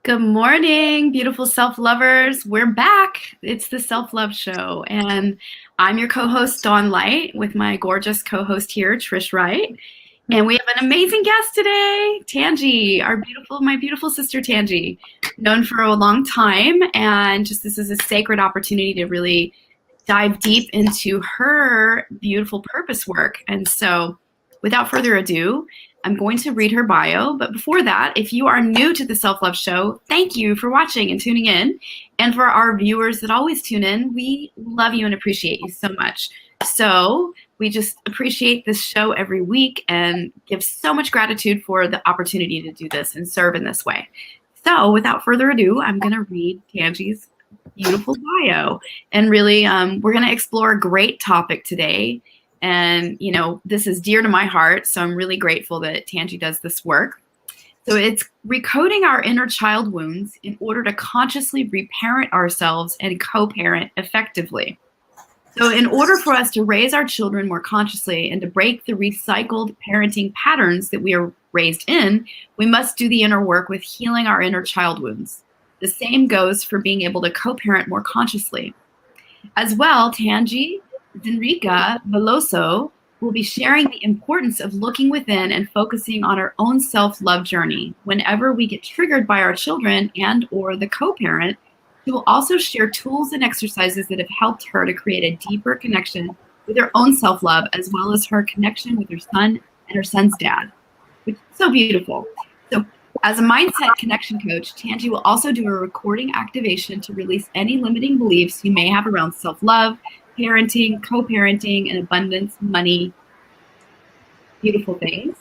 Good morning, beautiful self-lovers. We're back. It's the Self-Love Show, and I'm your co-host, Dawn Light, with my gorgeous co-host here, Trish Wright. And we have an amazing guest today, Tangee, my beautiful sister Tangee, known for a long time, and just this is a sacred opportunity to really dive deep into her beautiful purpose work. And so, without further ado, I'm going to read her bio, but before that, if you are new to the Self-Love Show, thank you for watching and tuning in. And for our viewers that always tune in, we love you and appreciate you so much. So we just appreciate this show every week and give so much gratitude for the opportunity to do this and serve in this way. So without further ado, I'm going to read Tangee's beautiful bio. And really, we're going to explore a great topic today. And, this is dear to my heart, so I'm really grateful that Tangee does this work. So it's recoding our inner child wounds in order to consciously reparent ourselves and co-parent effectively. So in order for us to raise our children more consciously and to break the recycled parenting patterns that we are raised in, we must do the inner work with healing our inner child wounds. The same goes for being able to co-parent more consciously. As well, Tangee Zenryka Veloso will be sharing the importance of looking within and focusing on our own self-love journey. Whenever we get triggered by our children and or the co-parent, she will also share tools and exercises that have helped her to create a deeper connection with her own self-love, as well as her connection with her son and her son's dad, which is so beautiful. So as a mindset connection coach, Tangee will also do a recording activation to release any limiting beliefs you may have around self-love, parenting, co-parenting, and abundance, money, beautiful things.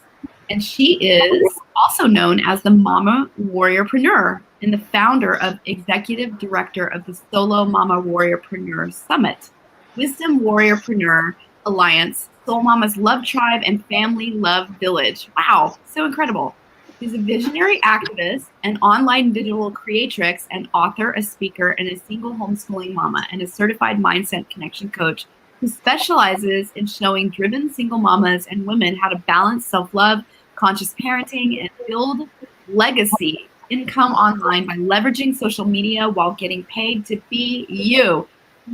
And she is also known as the Mama Warriorpreneur and the founder of executive director of the Solo Mama Warriorpreneur Summit, Wisdom Warriorpreneur Alliance, Soul Mama's Love Tribe, and Family Love Village. Wow, so incredible. She's a visionary activist, an online digital creatrix, an author, a speaker, and a single homeschooling mama, and a certified mindset connection coach who specializes in showing driven single mamas and women how to balance self-love, conscious parenting, and build legacy income online by leveraging social media while getting paid to be you.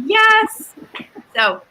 Yes! So,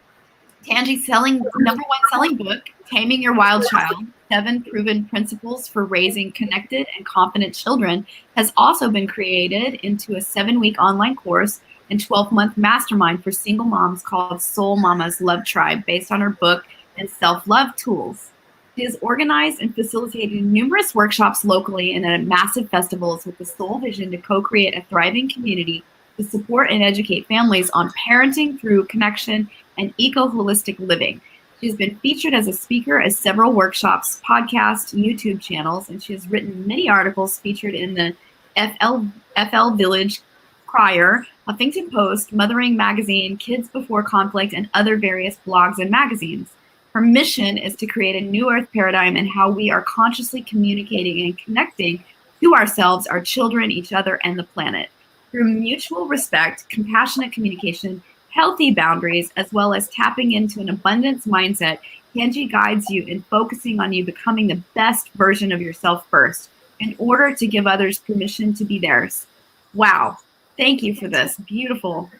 Tangee's number one selling book, Taming Your Wild Child, 7 Proven Principles for Raising Connected and Confident Children, has also been created into a 7-week online course and 12-month mastermind for single moms called Soul Mama's Love Tribe, based on her book and self-love tools. She has organized and facilitated numerous workshops locally and at massive festivals with the sole vision to co-create a thriving community to support and educate families on parenting through connection and eco-holistic living. She has been featured as a speaker at several workshops, podcasts, YouTube channels, and she has written many articles featured in the FL Village, Crier, Huffington Post, Mothering Magazine, Kids Before Conflict, and other various blogs and magazines. Her mission is to create a new earth paradigm in how we are consciously communicating and connecting to ourselves, our children, each other, and the planet. Through mutual respect, compassionate communication, healthy boundaries, as well as tapping into an abundance mindset, Tangee guides you in focusing on you becoming the best version of yourself first in order to give others permission to be theirs. Wow. Thank you for this beautiful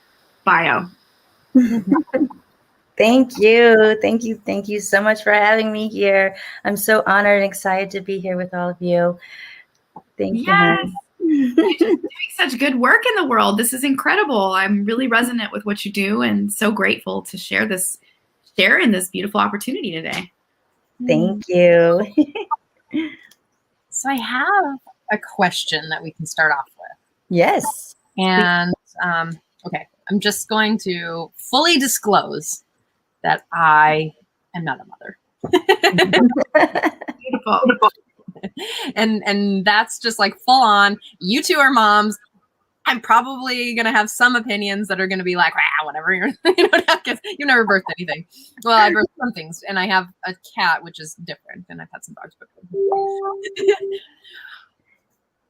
bio. Thank you. Thank you. Thank you so much for having me here. I'm so honored and excited to be here with all of you. Thank you. You're just doing such good work in the world. This is incredible. I'm really resonant with what you do and so grateful to share in this beautiful opportunity today. Thank you. So I have a question that we can start off with. Yes. And okay, I'm just going to fully disclose that I am not a mother. Beautiful. And that's just like full on. You two are moms. I'm probably gonna have some opinions that are gonna be like, whatever. Because you've never birthed anything. Well, I birthed some things, and I have a cat, which is different, and I've had some dogs before.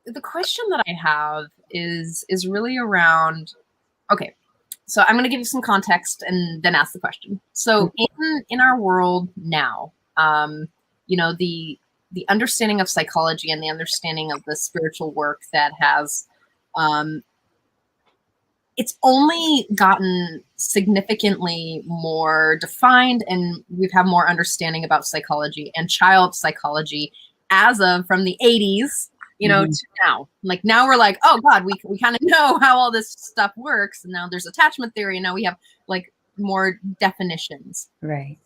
The question that I have is really around. Okay, so I'm gonna give you some context and then ask the question. So in our world now, the understanding of psychology and the understanding of the spiritual work that has it's only gotten significantly more defined, and we've had more understanding about psychology and child psychology as of from the 80s, to now. Like now we're like, oh God, we kind of know how all this stuff works. And now there's attachment theory, and now we have like more definitions. Right.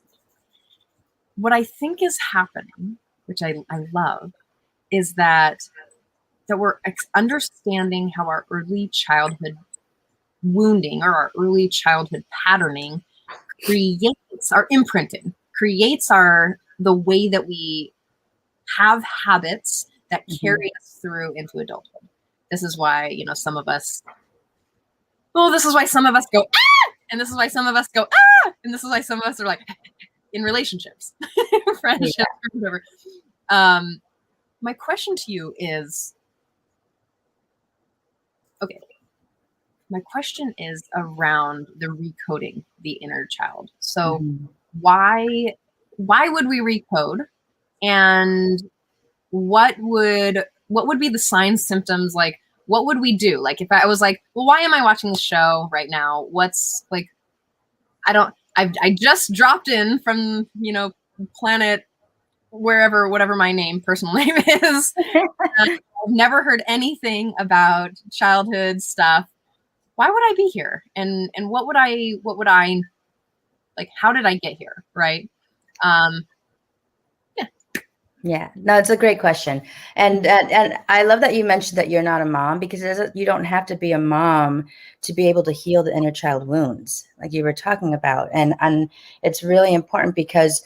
What I think is happening, which I love, is that we're understanding how our early childhood wounding or our early childhood patterning creates our imprinting, creates the way that we have habits that carry us through into adulthood. This is why, some of us, this is why some of us go, ah! And this is why some of us go, ah! And this is why some of us are like in relationships, friendships, or whatever. My question to you is, okay, my question is around the recoding the inner child. So why would we recode? And what would be the signs, symptoms? Like, what would we do? Like, if I was like, well, why am I watching this show right now? What's like, I just dropped in from, planet wherever, whatever my personal name is. I've never heard anything about childhood stuff. Why would I be here? And what would I like, how did I get here? Right. Yeah, no, it's a great question. And I love that you mentioned that you're not a mom, because you don't have to be a mom to be able to heal the inner child wounds like you were talking about. And it's really important because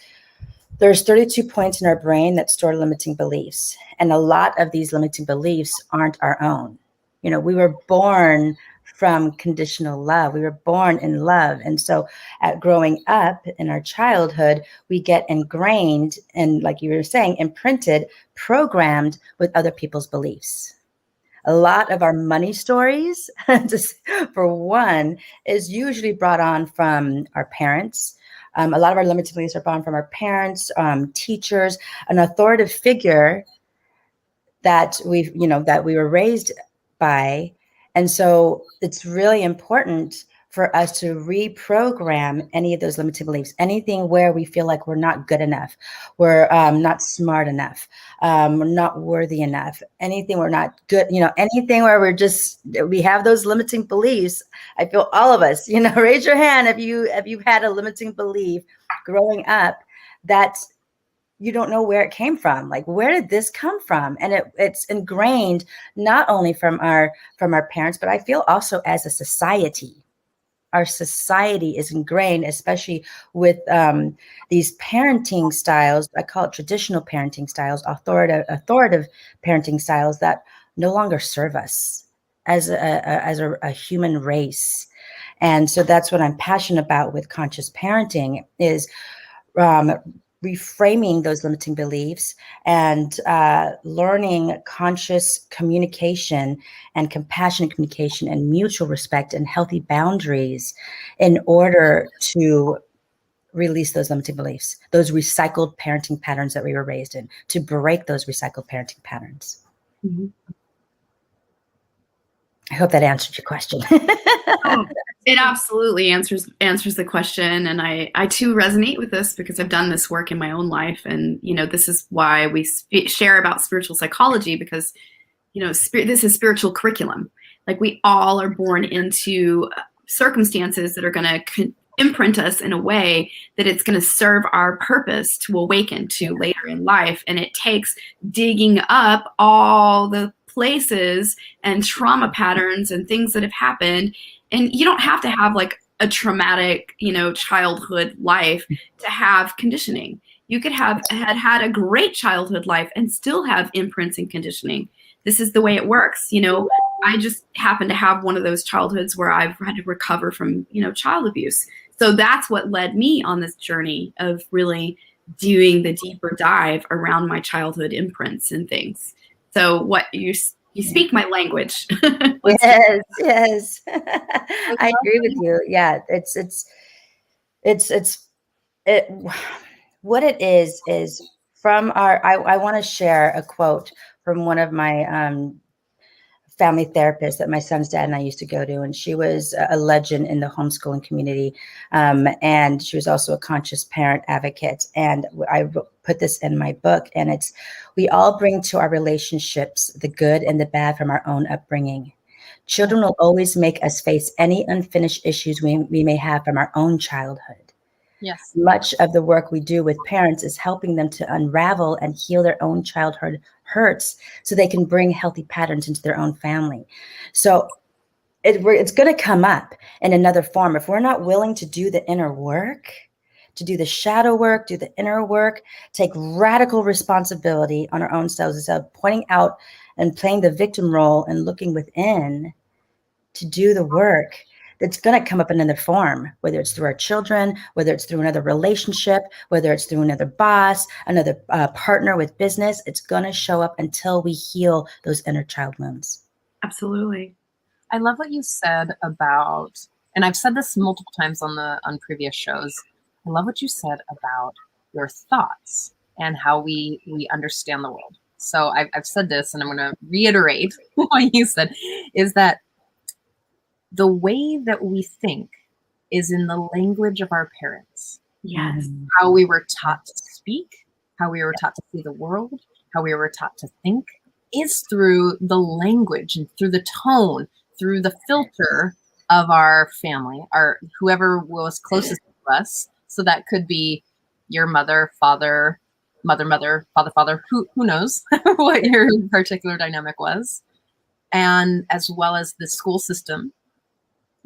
there's 32 points in our brain that store limiting beliefs. And a lot of these limiting beliefs aren't our own. We were born from conditional love. We were born in love. And so at growing up in our childhood, we get ingrained and, like you were saying, imprinted, programmed with other people's beliefs. A lot of our money stories, just for one, is usually brought on from our parents. A lot of our limiting beliefs are brought on from our parents, teachers, an authoritative figure that that we were raised by. And so it's really important for us to reprogram any of those limiting beliefs, anything where we feel like we're not good enough, we're not smart enough, we're not worthy enough, anything we're not good, anything where we have those limiting beliefs. I feel all of us, raise your hand if you've had a limiting belief growing up that you don't know where it came from. Like, where did this come from? And it's ingrained not only from our parents, but I feel also as a society. Our society is ingrained, especially with these parenting styles. I call it traditional parenting styles, authoritative parenting styles that no longer serve us as a human race. And so that's what I'm passionate about with conscious parenting, is reframing those limiting beliefs and learning conscious communication and compassionate communication and mutual respect and healthy boundaries in order to release those limiting beliefs, those recycled parenting patterns that we were raised in, to break those recycled parenting patterns. I hope that answered your question. Oh, it absolutely answers the question. And I too resonate with this because I've done this work in my own life. And, this is why we share about spiritual psychology, because, this is spiritual curriculum. Like, we all are born into circumstances that are going to imprint us in a way that it's going to serve our purpose to awaken to later in life. And it takes digging up all the places and trauma patterns and things that have happened. And you don't have to have like a traumatic, childhood life to have conditioning. You could have had a great childhood life and still have imprints and conditioning. This is the way it works. I just happen to have one of those childhoods where I've had to recover from, child abuse. So that's what led me on this journey of really doing the deeper dive around my childhood imprints and things. So what you speak my language. Yes. I agree with you. Yeah, what it is from I want to share a quote from one of my family therapist that my son's dad and I used to go to, and she was a legend in the homeschooling community. And she was also a conscious parent advocate. And I put this in my book, and it's, we all bring to our relationships the good and the bad from our own upbringing. Children will always make us face any unfinished issues we may have from our own childhood. Yes. Much of the work we do with parents is helping them to unravel and heal their own childhood hurts so they can bring healthy patterns into their own family. So it's going to come up in another form. If we're not willing to do the inner work, to do the shadow work, do the inner work, take radical responsibility on our own selves instead of pointing out and playing the victim role and looking within to do the work, that's going to come up in another form, whether it's through our children, whether it's through another relationship, whether it's through another boss, another partner with business. It's going to show up until we heal those inner child wounds. Absolutely. I love what you said about, and I've said this multiple times on previous shows. I love what you said about your thoughts and how we understand the world. So I've said this, and I'm going to reiterate what you said, is that the way that we think is in the language of our parents. Yes. How we were taught to speak, how we were taught to see the world, how we were taught to think is through the language and through the tone, through the filter of our family, our whoever was closest to us. So that could be your mother, father, mother, father, who knows what your particular dynamic was. And as well as the school system,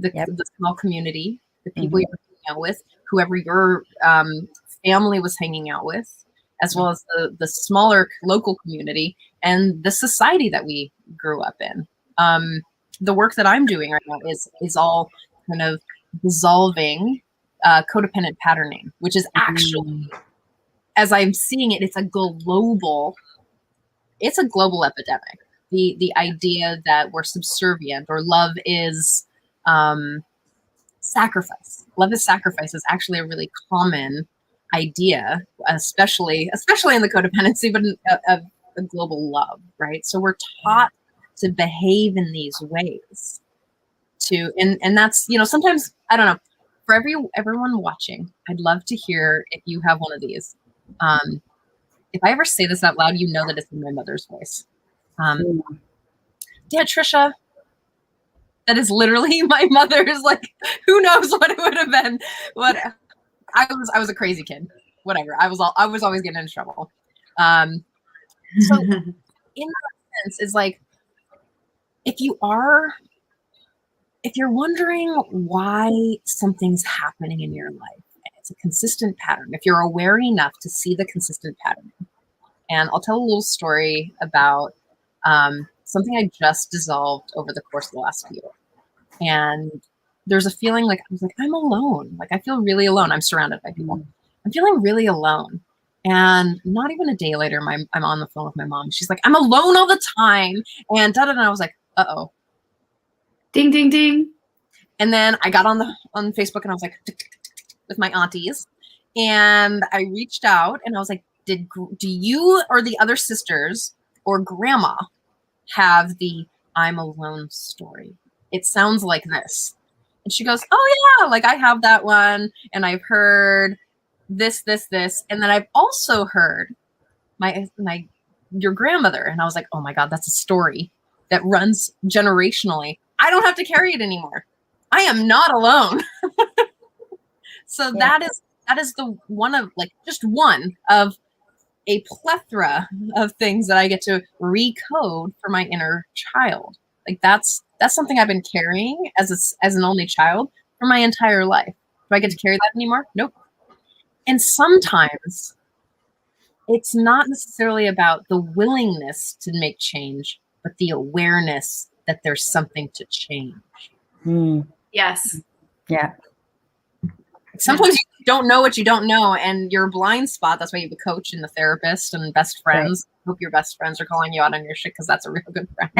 the small community, the people you were hanging out with, whoever your family was hanging out with, as well as the smaller local community and the society that we grew up in. The work that I'm doing right now is all kind of dissolving codependent patterning, which is actually, as I'm seeing it, it's a global epidemic. The idea that we're subservient or love is sacrifice. Love is sacrifice is actually a really common idea, especially in the codependency, but of a global love, right? So we're taught to behave in these ways and that's, sometimes, I don't know, for everyone watching, I'd love to hear if you have one of these. If I ever say this out loud, you know that it's in my mother's voice. Dad, Trisha, that is literally my mother's, like, who knows what it would have been. What I was a crazy kid. Whatever. I was always getting into trouble. So in that sense, is like, if you're wondering why something's happening in your life, and it's a consistent pattern, if you're aware enough to see the consistent pattern, and I'll tell a little story about something I just dissolved over the course of the last year. And there's a feeling like, I was like, I'm alone. Like, I feel really alone. I'm surrounded by people. I'm feeling really alone. And not even a day later, I'm on the phone with my mom. She's like, I'm alone all the time. And da-da-da. I was like, uh-oh. Ding, ding, ding. And then I got on Facebook and I was like, tick, tick, tick, tick, tick, with my aunties. And I reached out and I was like, do you or the other sisters or grandma have the I'm alone story? It sounds like this. And she goes, oh yeah, like I have that one. And I've heard this. And then I've also heard your grandmother. And I was like, oh my God, that's a story that runs generationally. I don't have to carry it anymore. I am not alone. So that is the one of, like, just one of a plethora of things that I get to recode for my inner child. Like that's something I've been carrying as an only child for my entire life. Do I get to carry that anymore? Nope. And sometimes it's not necessarily about the willingness to make change, but the awareness that there's something to change. Yes. Yeah. Sometimes you don't know what you don't know, and your blind spot. That's why you have a coach and the therapist and best friends. Right. Hope your best friends are calling you out on your shit, because that's a real good friend.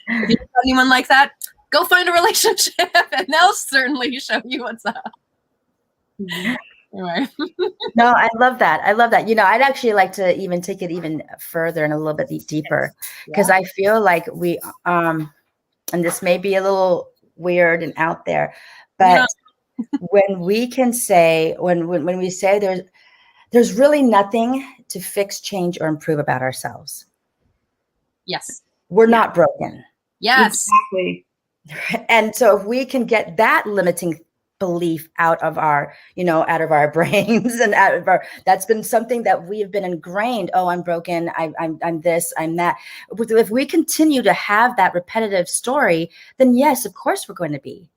If you have anyone like that, go find a relationship, and they'll certainly show you what's up. Right. No, I love that. I love that. I'd actually like to even take it even further and a little bit deeper, because I feel like we, and this may be a little weird and out there, but when we can say, when we say there's really nothing to fix, change, or improve about ourselves. Yes. We're not broken. Yes. Exactly. And so if we can get that limiting belief out of our brains and that's been something that we have been ingrained. Oh, I'm broken. I'm this, I'm that. If we continue to have that repetitive story, then yes, of course we're going to be.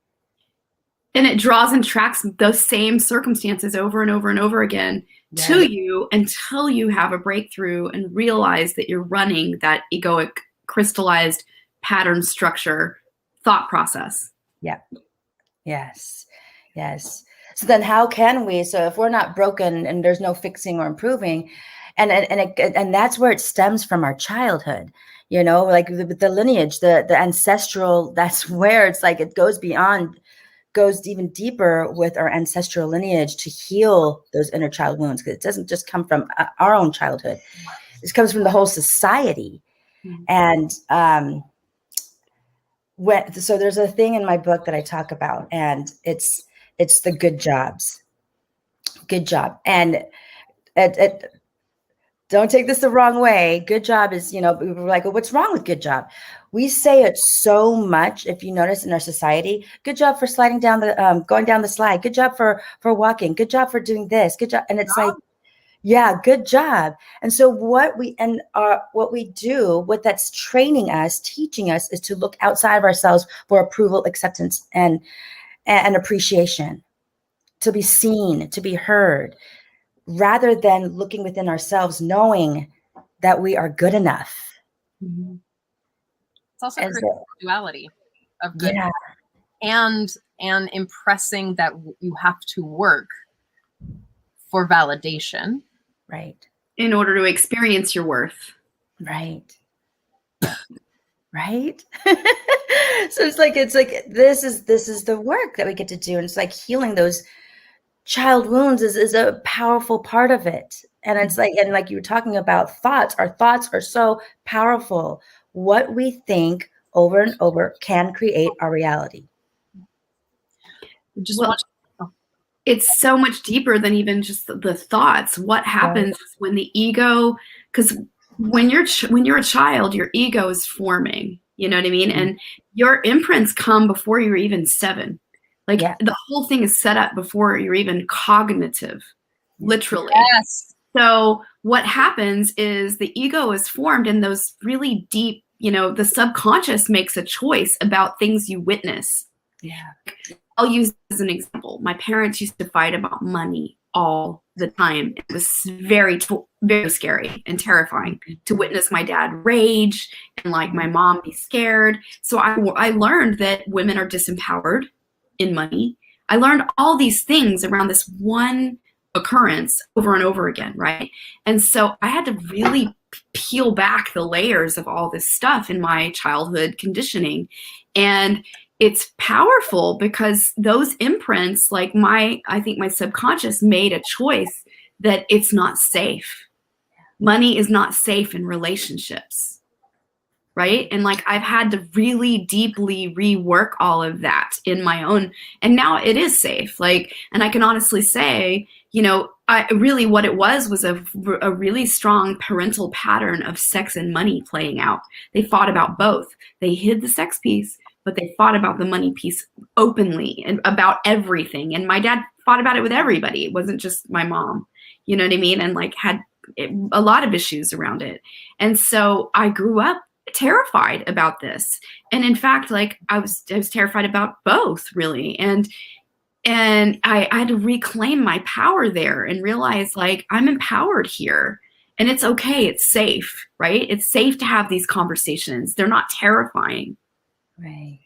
And it draws and tracks those same circumstances over and over and over again to you until you have a breakthrough and realize that you're running that egoic, crystallized pattern structure thought process. Yeah. Yes. So then how can we, so if we're not broken and there's no fixing or improving, and that's where it stems from our childhood, like the lineage, the ancestral, that's where it's like, it goes even deeper with our ancestral lineage to heal those inner child wounds. Because it doesn't just come from our own childhood. It comes from the whole society. And, so there's a thing in my book that I talk about, and it's the good jobs. Good job. And don't take this the wrong way. Good job is, we're like, well, what's wrong with good job? We say it so much. If you notice in our society, good job for sliding down going down the slide. Good job for walking. Good job for doing this. Good job. And it's like, yeah, good job. And so what we do, what that's training us, teaching us, is to look outside of ourselves for approval, acceptance, and appreciation, to be seen, to be heard, rather than looking within ourselves, knowing that we are good enough. Mm-hmm. It's also creating duality of good and impressing that you have to work for validation. Right. In order to experience your worth. Right. Right. So it's like this is the work that we get to do. And it's like healing those child wounds is a powerful part of it. And it's like, and like you were talking about thoughts, our thoughts are so powerful. What we think over and over can create our reality. It's so much deeper than even just the thoughts. What happens is when the ego, because when you're a child, your ego is forming, you know what I mean? And your imprints come before you're even 7. Like the whole thing is set up before you're even cognitive, literally. Yes. So what happens is the ego is formed in those really deep, the subconscious makes a choice about things you witness. Yeah. I'll use as an example. My parents used to fight about money all the time. It was very, very scary and terrifying to witness my dad rage and like my mom be scared. So I learned that women are disempowered in money. I learned all these things around this one occurrence over and over again, right? And so I had to really peel back the layers of all this stuff in my childhood conditioning. And it's powerful because those imprints, like I think my subconscious made a choice that it's not safe. Money is not safe in relationships, right? And like I've had to really deeply rework all of that in my own, and now it is safe. Like, and I can honestly say, what it was a really strong parental pattern of sex and money playing out. They fought about both. They hid the sex piece, but they fought about the money piece openly and about everything. And my dad fought about it with everybody. It wasn't just my mom, you know what I mean? And like had a lot of issues around it. And so I grew up terrified about this. And in fact, like I was terrified about both, really. And I had to reclaim my power there and realize like I'm empowered here and it's okay. It's safe, right? It's safe to have these conversations. They're not terrifying. Right.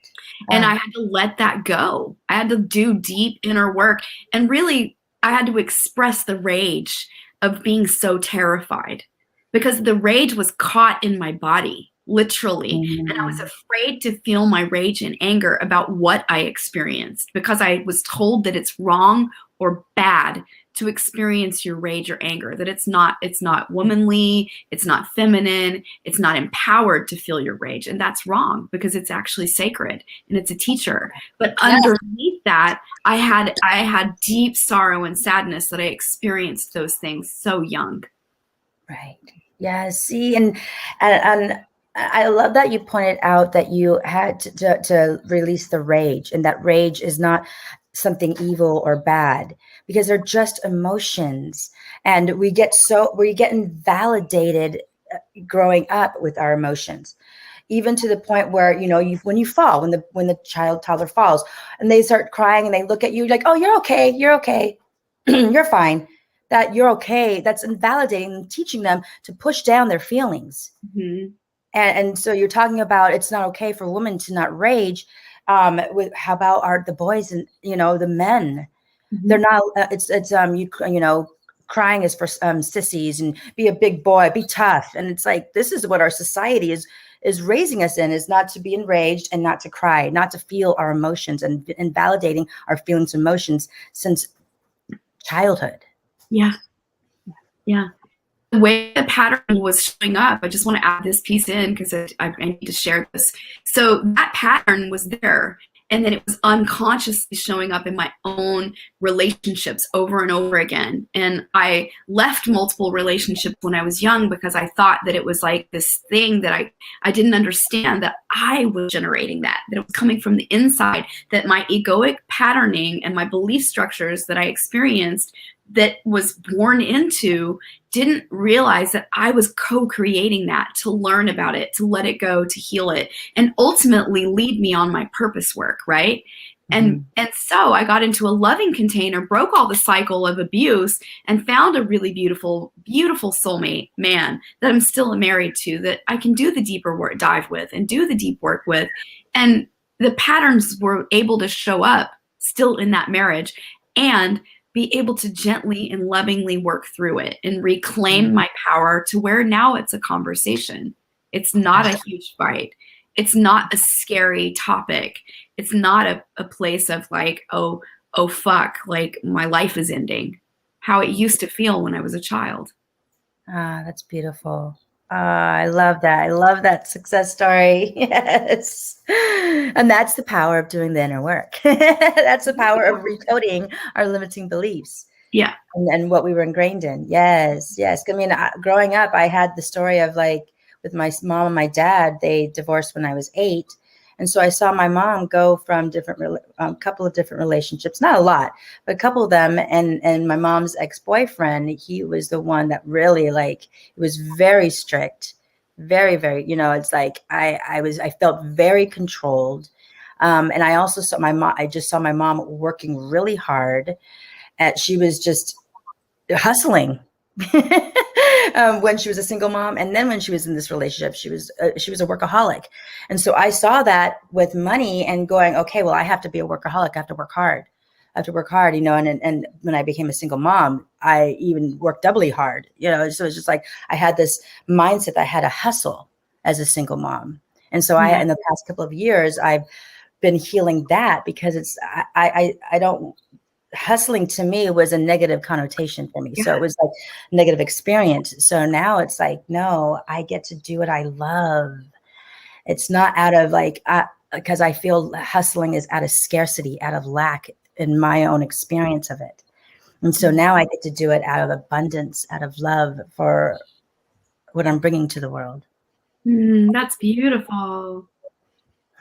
And I had to let that go. I had to do deep inner work. And really, I had to express the rage of being so terrified because the rage was caught in my body, literally. And I was afraid to feel my rage and anger about what I experienced because I was told that it's wrong or bad to experience your rage or anger, that it's not womanly, it's not feminine, it's not empowered to feel your rage. And that's wrong, because it's actually sacred and it's a teacher. But underneath that, I had deep sorrow and sadness that I experienced those things so young. Right. Yeah. See, and I love that you pointed out that you had to release the rage, and that rage is not something evil or bad, because they're just emotions, and we get invalidated growing up with our emotions, even to the point where, when you fall, when the toddler falls and they start crying and they look at you like, oh, you're okay, you're fine, that you're okay. That's invalidating and teaching them to push down their feelings. Mm-hmm. And so you're talking about it's not okay for women to not rage. How about the boys and the men? Mm-hmm. They're not. Crying is for sissies, and be a big boy, be tough. And it's like, this is what our society is raising us in, is not to be enraged and not to cry, not to feel our emotions, and invalidating our feelings and emotions since childhood. Yeah. Yeah. The way the pattern was showing up, I just want to add this piece in because I need to share this. So that pattern was there, and then it was unconsciously showing up in my own relationships over and over again. And I left multiple relationships when I was young because I thought that it was like this thing that I didn't understand, that I was generating that it was coming from the inside, that my egoic patterning and my belief structures that I experienced, that was born into, didn't realize that I was co-creating that, to learn about it, to let it go, to heal it, and ultimately lead me on my purpose work, right? Mm-hmm. And so I got into a loving container, broke all the cycle of abuse, and found a really beautiful, beautiful soulmate man that I'm still married to, that I can do the deeper work, dive with, and do the deep work with. And the patterns were able to show up still in that marriage, and be able to gently and lovingly work through it and reclaim my power to where now it's a conversation. It's not a huge fight. It's not a scary topic. It's not a place of like, oh, fuck, like my life is ending. How it used to feel when I was a child. Ah, that's beautiful. I love that. I love that success story. Yes. And that's the power of doing the inner work. That's the power of recoding our limiting beliefs. Yeah. And what we were ingrained in. Yes. Yes. I mean, growing up, I had the story of like, with my mom and my dad, they divorced when I was 8. And so I saw my mom go from couple of different relationships, not a lot, but a couple of them. And my mom's ex-boyfriend, he was the one that really, like, it was very strict, very, very, it's like I felt very controlled. And I also saw I just saw my mom working really hard. She was just hustling. When she was a single mom, and then when she was in this relationship, she was a workaholic. And so I saw that with money and going, okay, well, I have to be a workaholic. I have to work hard. And when I became a single mom, I even worked doubly hard, so it's just like I had this mindset that I had to hustle as a single mom. And so in the past couple of years, I've been healing that, because I don't, hustling to me was a negative connotation for me. Yeah. So it was like a negative experience. So now it's like, no, I get to do what I love. It's not out of like, because I feel hustling is out of scarcity, out of lack in my own experience of it. And so now I get to do it out of abundance, out of love for what I'm bringing to the world. That's beautiful.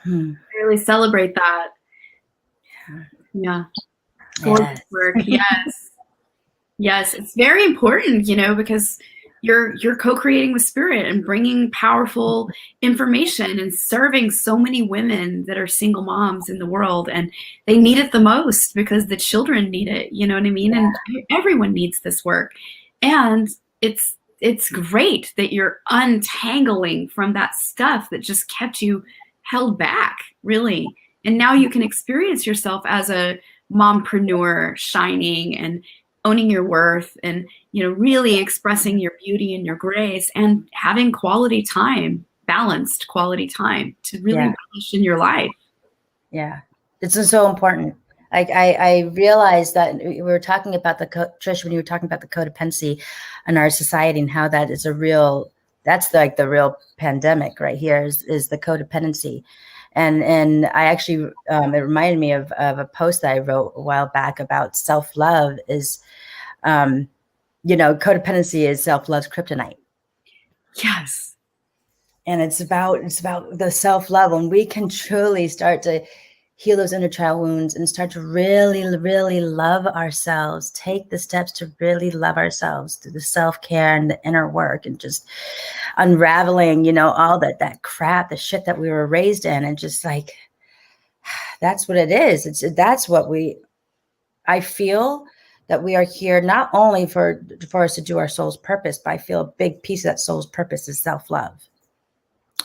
I really celebrate that. Yeah. Gorgeous work. Yes. Yes. It's very important, because you're co-creating with spirit and bringing powerful information and serving so many women that are single moms in the world, and they need it the most because the children need it. You know what I mean? Yeah. And everyone needs this work. And it's great that you're untangling from that stuff that just kept you held back, really. And now you can experience yourself as a mompreneur, shining and owning your worth, and really expressing your beauty and your grace, and having quality time, balanced quality time to really relish in your life. Yeah, it's so important. Like I realized that we were talking about Trish, when you were talking about the codependency in our society and how that is that's like the real pandemic right here is the codependency. And I actually, it reminded me of a post that I wrote a while back about self-love is, codependency is self-love's kryptonite. Yes. And it's about the self-love. When we can truly start to heal those inner child wounds and start to really, really love ourselves, take the steps to really love ourselves through the self-care and the inner work and just unraveling, all that crap, the shit that we were raised in. And just like, that's what it is. I feel that we are here not only for us to do our soul's purpose, but I feel a big piece of that soul's purpose is self-love.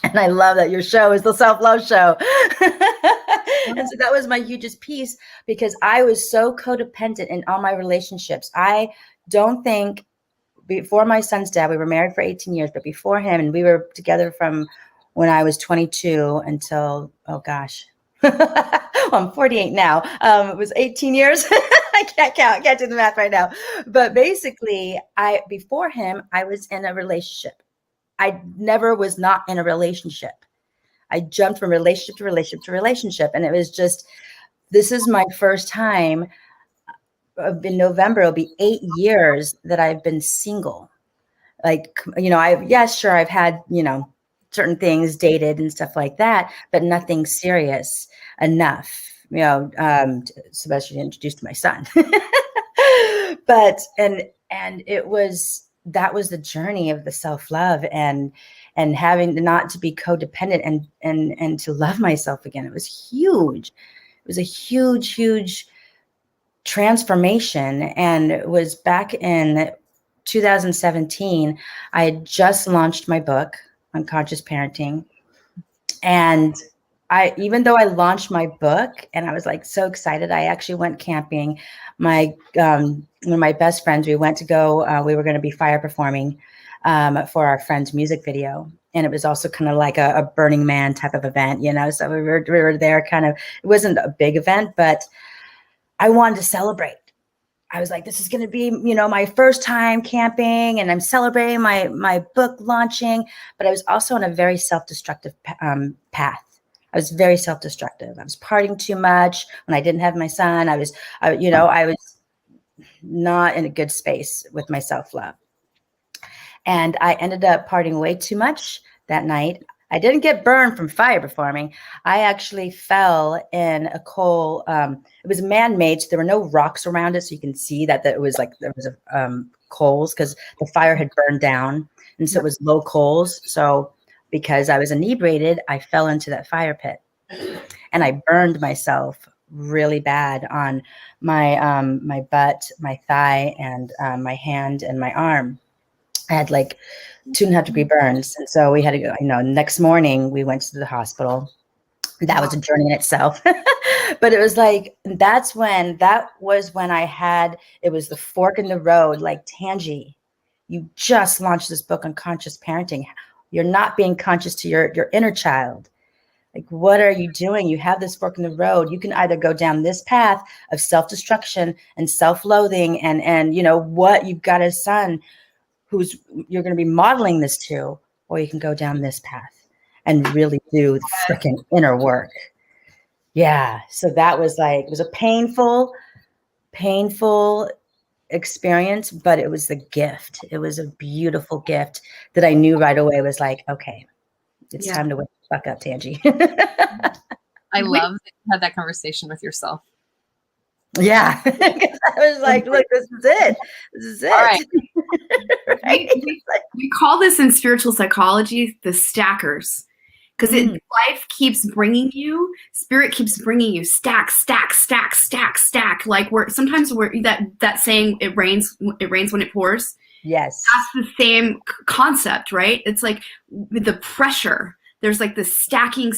And I love that your show is the self-love show. And so that was my hugest piece, because I was so codependent in all my relationships. I don't think, before my son's death, we were married for 18 years, but before him, and we were together from when I was 22 until, oh gosh, well, I'm 48 now. It was 18 years. I can't count. I can't do the math right now. But basically, before him, I was in a relationship. I never was not in a relationship. I jumped from relationship to relationship to relationship. And it was just, this is my first time. In November, it'll be 8 years that I've been single. Like, I've had, certain things, dated and stuff like that, but nothing serious enough, especially introduced to my son. But, and that was the journey of the self-love and having not to be codependent and to love myself again. It was huge. It was a huge, huge transformation. And it was back in 2017. I had just launched my book, Unconscious Parenting. And even though I launched my book and I was like so excited, I actually went camping. One of my best friends, we went to go, we were going to be fire performing for our friend's music video. And it was also kind of like a Burning Man type of event, so we were there kind of, it wasn't a big event, but I wanted to celebrate. I was like, this is going to be, my first time camping, and I'm celebrating my book launching. But I was also on a very self-destructive path. I was very self-destructive. I was partying too much when I didn't have my son. I was not in a good space with my self-love. And I ended up partying way too much that night. I didn't get burned from fire performing. I actually fell in a coal. It was man-made, so there were no rocks around it, so you can see that it was like there was coals because the fire had burned down, and so it was low coals. So because I was inebriated, I fell into that fire pit, and I burned myself really bad on my butt, my thigh, and my hand and my arm. I had like 2.5 degree burns. And so we had to go, next morning we went to the hospital. That was a journey in itself. But it was like, that was when it was the fork in the road. Like, Tangee, you just launched this book on conscious parenting. You're not being conscious to your inner child. Like, what are you doing? You have this fork in the road. You can either go down this path of self-destruction and self-loathing and what you've got a son you're going to be modeling this to, or you can go down this path and really do the freaking inner work. Yeah. So that was like, it was a painful experience, but it was the gift. It was a beautiful gift that I knew right away was like, okay, it's time to wake the fuck up, Tangee. I love that you had that conversation with yourself. Yeah. I was like, look, this is it. This is it. All right. Right? We call this in spiritual psychology the stackers, because life keeps bringing you, spirit keeps bringing you stack. Like sometimes that saying, it rains when it pours. Yes. That's the same concept, right? It's like the pressure. There's like this stacking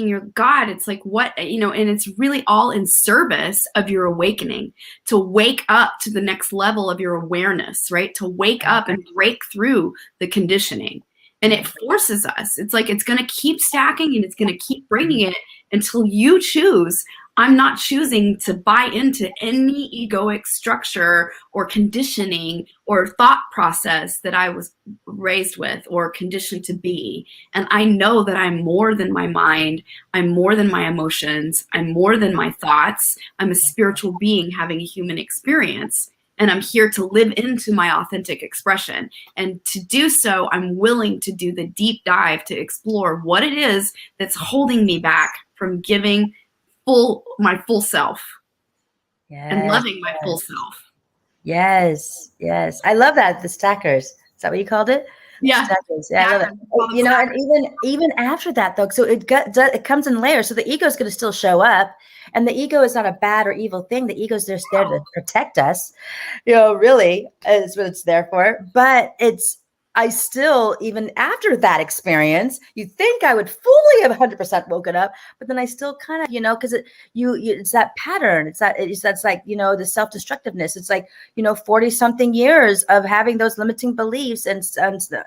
your God. It's like what, and it's really all in service of your awakening, to wake up to the next level of your awareness, right? To wake up and break through the conditioning. And it forces us. It's like, it's going to keep stacking and it's going to keep bringing it until you choose. I'm not choosing to buy into any egoic structure or conditioning or thought process that I was raised with or conditioned to be. And I know that I'm more than my mind. I'm more than my emotions. I'm more than my thoughts. I'm a spiritual being having a human experience. And I'm here to live into my authentic expression. And to do so, I'm willing to do the deep dive to explore what it is that's holding me back from giving my full self and loving my full self. Yes. I love that. The stackers. Is that what you called it? Yeah. Stackers. Yeah, I love it. You know, and even after that though, so it comes in layers. So the ego is going to still show up, and the ego is not a bad or evil thing. The ego is just there to protect us. You know, really is what it's there for. But I still, even after that experience, you think I would fully have 100% woken up, but then I still kind of, you know, because it's that pattern. That's like, you know, the self-destructiveness. It's like, you know, 40 something years of having those limiting beliefs and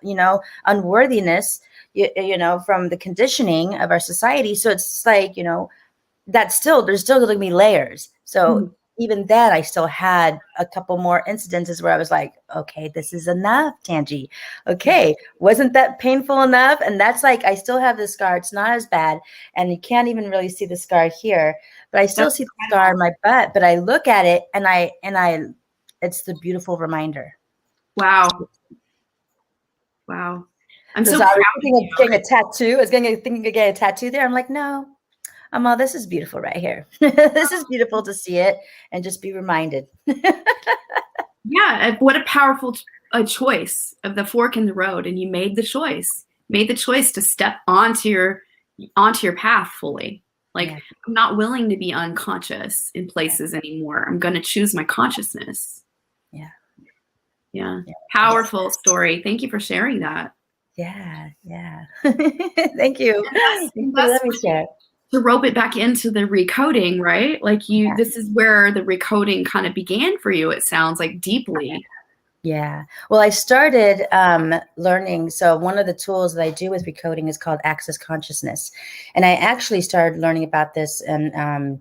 you know, unworthiness, you know, from the conditioning of our society. So it's like, you know, there's still going to be layers. So even then I still had a couple more incidences where I was like, okay, this is enough, Tangee. Okay. Wasn't that painful enough? And that's like, I still have the scar. It's not as bad. And you can't even really see the scar here, but I still see the scar in my butt, but I look at it and it's the beautiful reminder. Wow. I'm so proud I was thinking of getting a tattoo. I was thinking of getting a tattoo there. I'm like, no. This is beautiful right here. This is beautiful to see it and just be reminded. Yeah, what a powerful choice of the fork in the road, and you made the choice to step onto your path fully. Like, yeah. I'm not willing to be unconscious in places anymore. I'm going to choose my consciousness. Yeah. Powerful story. Thank you for sharing that. Yeah. Thank you. Let me share. To rope it back into the recoding, right? Like this is where the recoding kind of began for you. It sounds like deeply. Yeah. Well, I started learning. So one of the tools that I do with recoding is called Access Consciousness. And I actually started learning about this and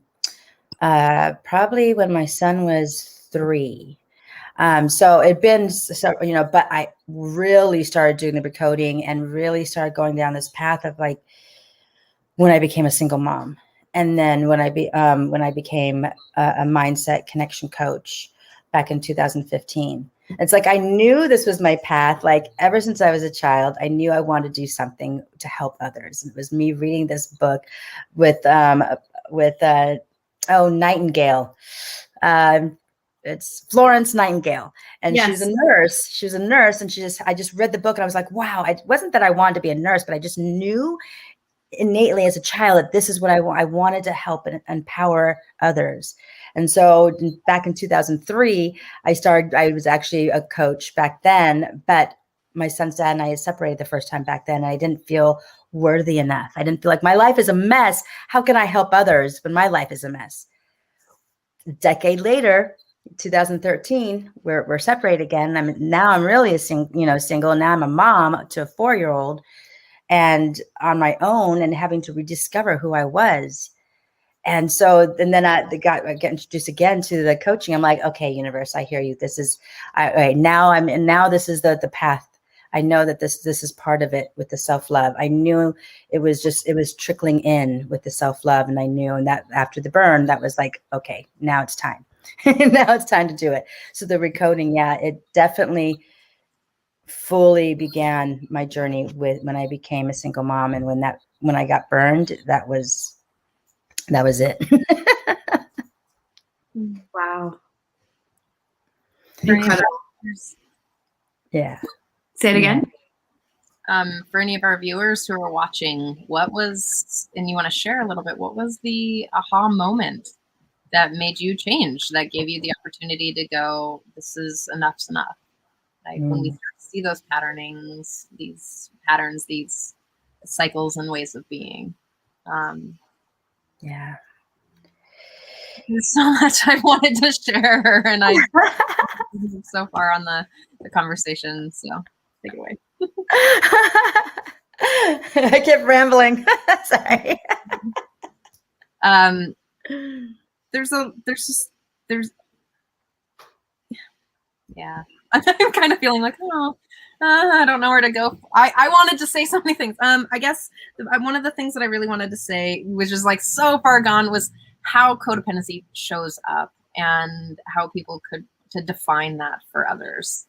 probably when my son was 3. So it'd been, you know, but I really started doing the recoding and really started going down this path of like, when I became a single mom. And then when I became a mindset connection coach back in 2015, it's like, I knew this was my path. Like ever since I was a child, I knew I wanted to do something to help others. And it was me reading this book with Nightingale. It's Florence Nightingale. And yes. She's a nurse. She was a nurse. And I just read the book and I was like, wow, it wasn't that I wanted to be a nurse, but I just knew innately as a child that this is what I wanted to help and empower others. And so back in 2003, I was actually a coach back then, but my son's dad and I had separated the first time back then. And I didn't feel worthy enough. I didn't feel like my life is a mess. How can I help others when my life is a mess? A decade later, 2013, we're separated again. I'm really single. Now I'm a mom to a 4-year-old. And on my own and having to rediscover who I was. And so, and then I get introduced again to the coaching. I'm like, okay, universe, I hear you. This is, now this is the path. I know that this is part of it with the self-love. I knew it was trickling in with the self-love. And I knew, and that after the burn, that was like, okay, now it's time. Now it's time to do it. So the recoding, it definitely fully began my journey with when I became a single mom, and when I got burned, that was it. Wow. Incredible. Yeah. Say it again. For any of our viewers who are watching, and you want to share a little bit, what was the aha moment that made you change, that gave you the opportunity to go, this is enough's enough? Like when we start to see those patternings, these patterns, these cycles and ways of being. Yeah. There's so much I wanted to share, and I so far on the conversation. So take it away. I kept rambling. Sorry. There's yeah. I'm kind of feeling like, oh, I don't know where to go. I wanted to say so many things. I guess one of the things that I really wanted to say, which is like so far gone, was how codependency shows up and how people could to define that for others.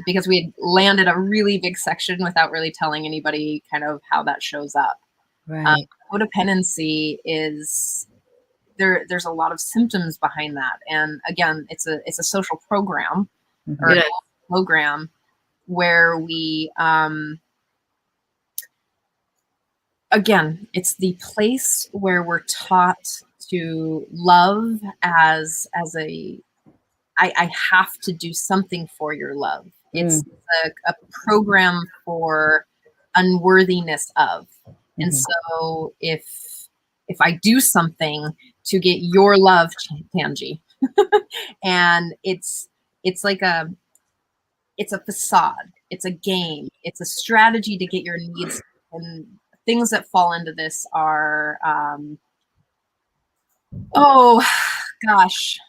Because we had landed a really big section without really telling anybody kind of how that shows up. Right. Codependency is there's a lot of symptoms behind that, and again, it's a social program or a program where we again, it's the place where we're taught to love as a I have to do something for your love. It's a program for unworthiness of. And so if I do something to get your love, Tangee, and it's like it's a facade, it's a game, it's a strategy to get your needs, and things that fall into this are oh gosh,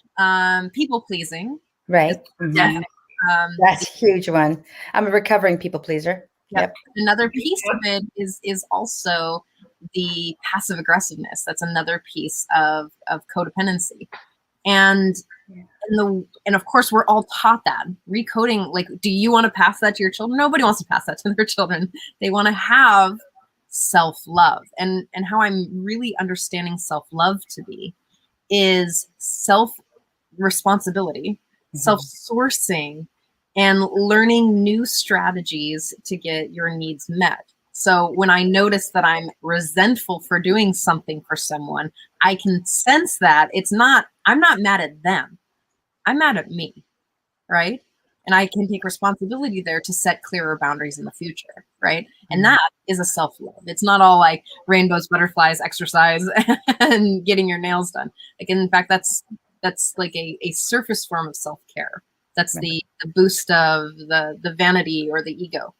people pleasing. Right. Definitely. That's a huge one. I'm a recovering people pleaser. Yep. Another piece of it is also the passive aggressiveness. That's another piece of codependency. And of course we're all taught that. Recoding, like, do you want to pass that to your children? Nobody wants to pass that to their children. They want to have self-love. And how I'm really understanding self-love to be is self-responsibility, self-sourcing, and learning new strategies to get your needs met. So when I notice that I'm resentful for doing something for someone, I can sense that I'm not mad at them. I'm mad at me, right? And I can take responsibility there to set clearer boundaries in the future, right? And that is a self-love. It's not all like rainbows, butterflies, exercise, and getting your nails done. Like, in fact, that's like a surface form of self-care. That's the boost of the vanity or the ego.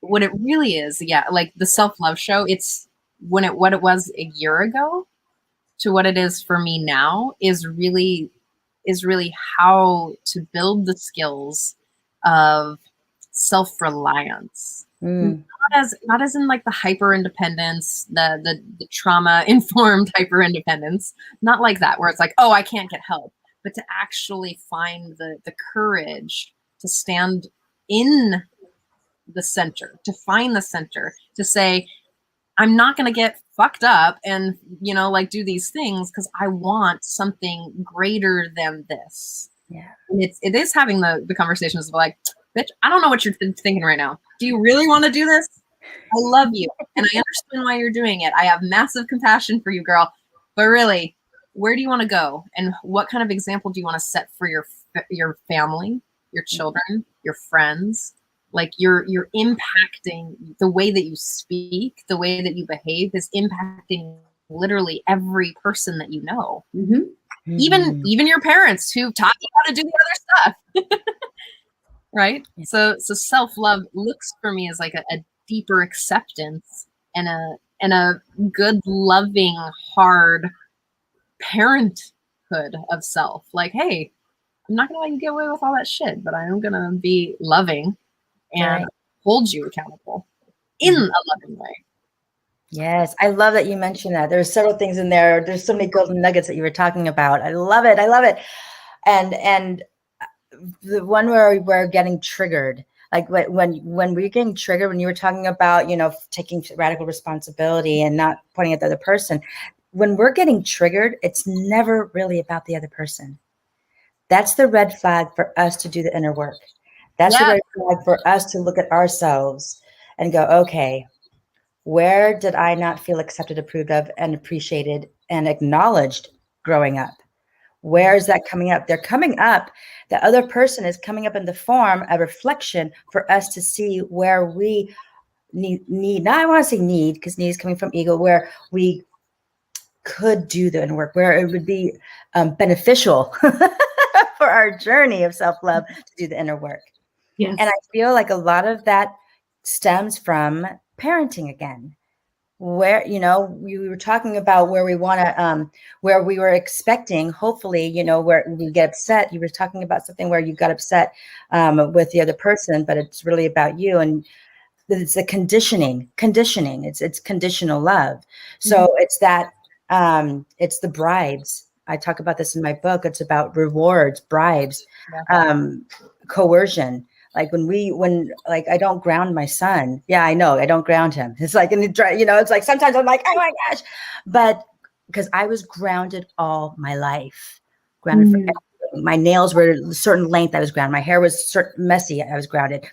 What it really is, like the self-love show, it's what it was a year ago to what it is for me now is really how to build the skills of self-reliance. Not as in like the hyper independence, the trauma informed hyper independence, not like that, where it's like, oh, I can't get help, but to actually find the courage to stand in the center, to find the center, to say, I'm not going to get fucked up and, like do these things because I want something greater than this. Yeah. And it is having the conversations of like, bitch, I don't know what you're thinking right now. Do you really want to do this? I love you. And I understand why you're doing it. I have massive compassion for you, girl. But really, where do you want to go? And what kind of example do you want to set for your family, your children, your friends? Like you're impacting the way that you speak, the way that you behave is impacting literally every person that you know. Even your parents who taught you how to do the other stuff. Right? So self-love looks for me as like a deeper acceptance and a good, loving, hard parenthood of self. Like, hey, I'm not gonna let you get away with all that shit, but I am gonna be loving and hold you accountable in a loving way. Yes, I love that you mentioned that. There's several things in there. There's so many golden nuggets that you were talking about. I love it. I love it. And the one where we're getting triggered, like when we're getting triggered, when you were talking about, taking radical responsibility and not pointing at the other person, when we're getting triggered, it's never really about the other person. That's the red flag for us to do the inner work. That's the red flag for us to look at ourselves and go, okay, where did I not feel accepted, approved of, and appreciated and acknowledged growing up? Where is that coming up? They're coming up. The other person is coming up in the form of reflection for us to see where we need. Now I want to say need, because need is coming from ego, where we could do the inner work, where it would be beneficial for our journey of self-love to do the inner work. Yes. And I feel like a lot of that stems from parenting again. where, we were talking about where we want to, where we were expecting, hopefully, where we get upset. You were talking about something where you got upset with the other person, but it's really about you. And it's a conditioning. It's conditional love. So it's that, it's the bribes. I talk about this in my book. It's about rewards, bribes, coercion. Like when I don't ground my son. Yeah, I know I don't ground him. It's like, it's like sometimes I'm like, oh my gosh, but because I was grounded all my life, grounded for everything. My nails were a certain length. I was grounded. My hair was messy. I was grounded.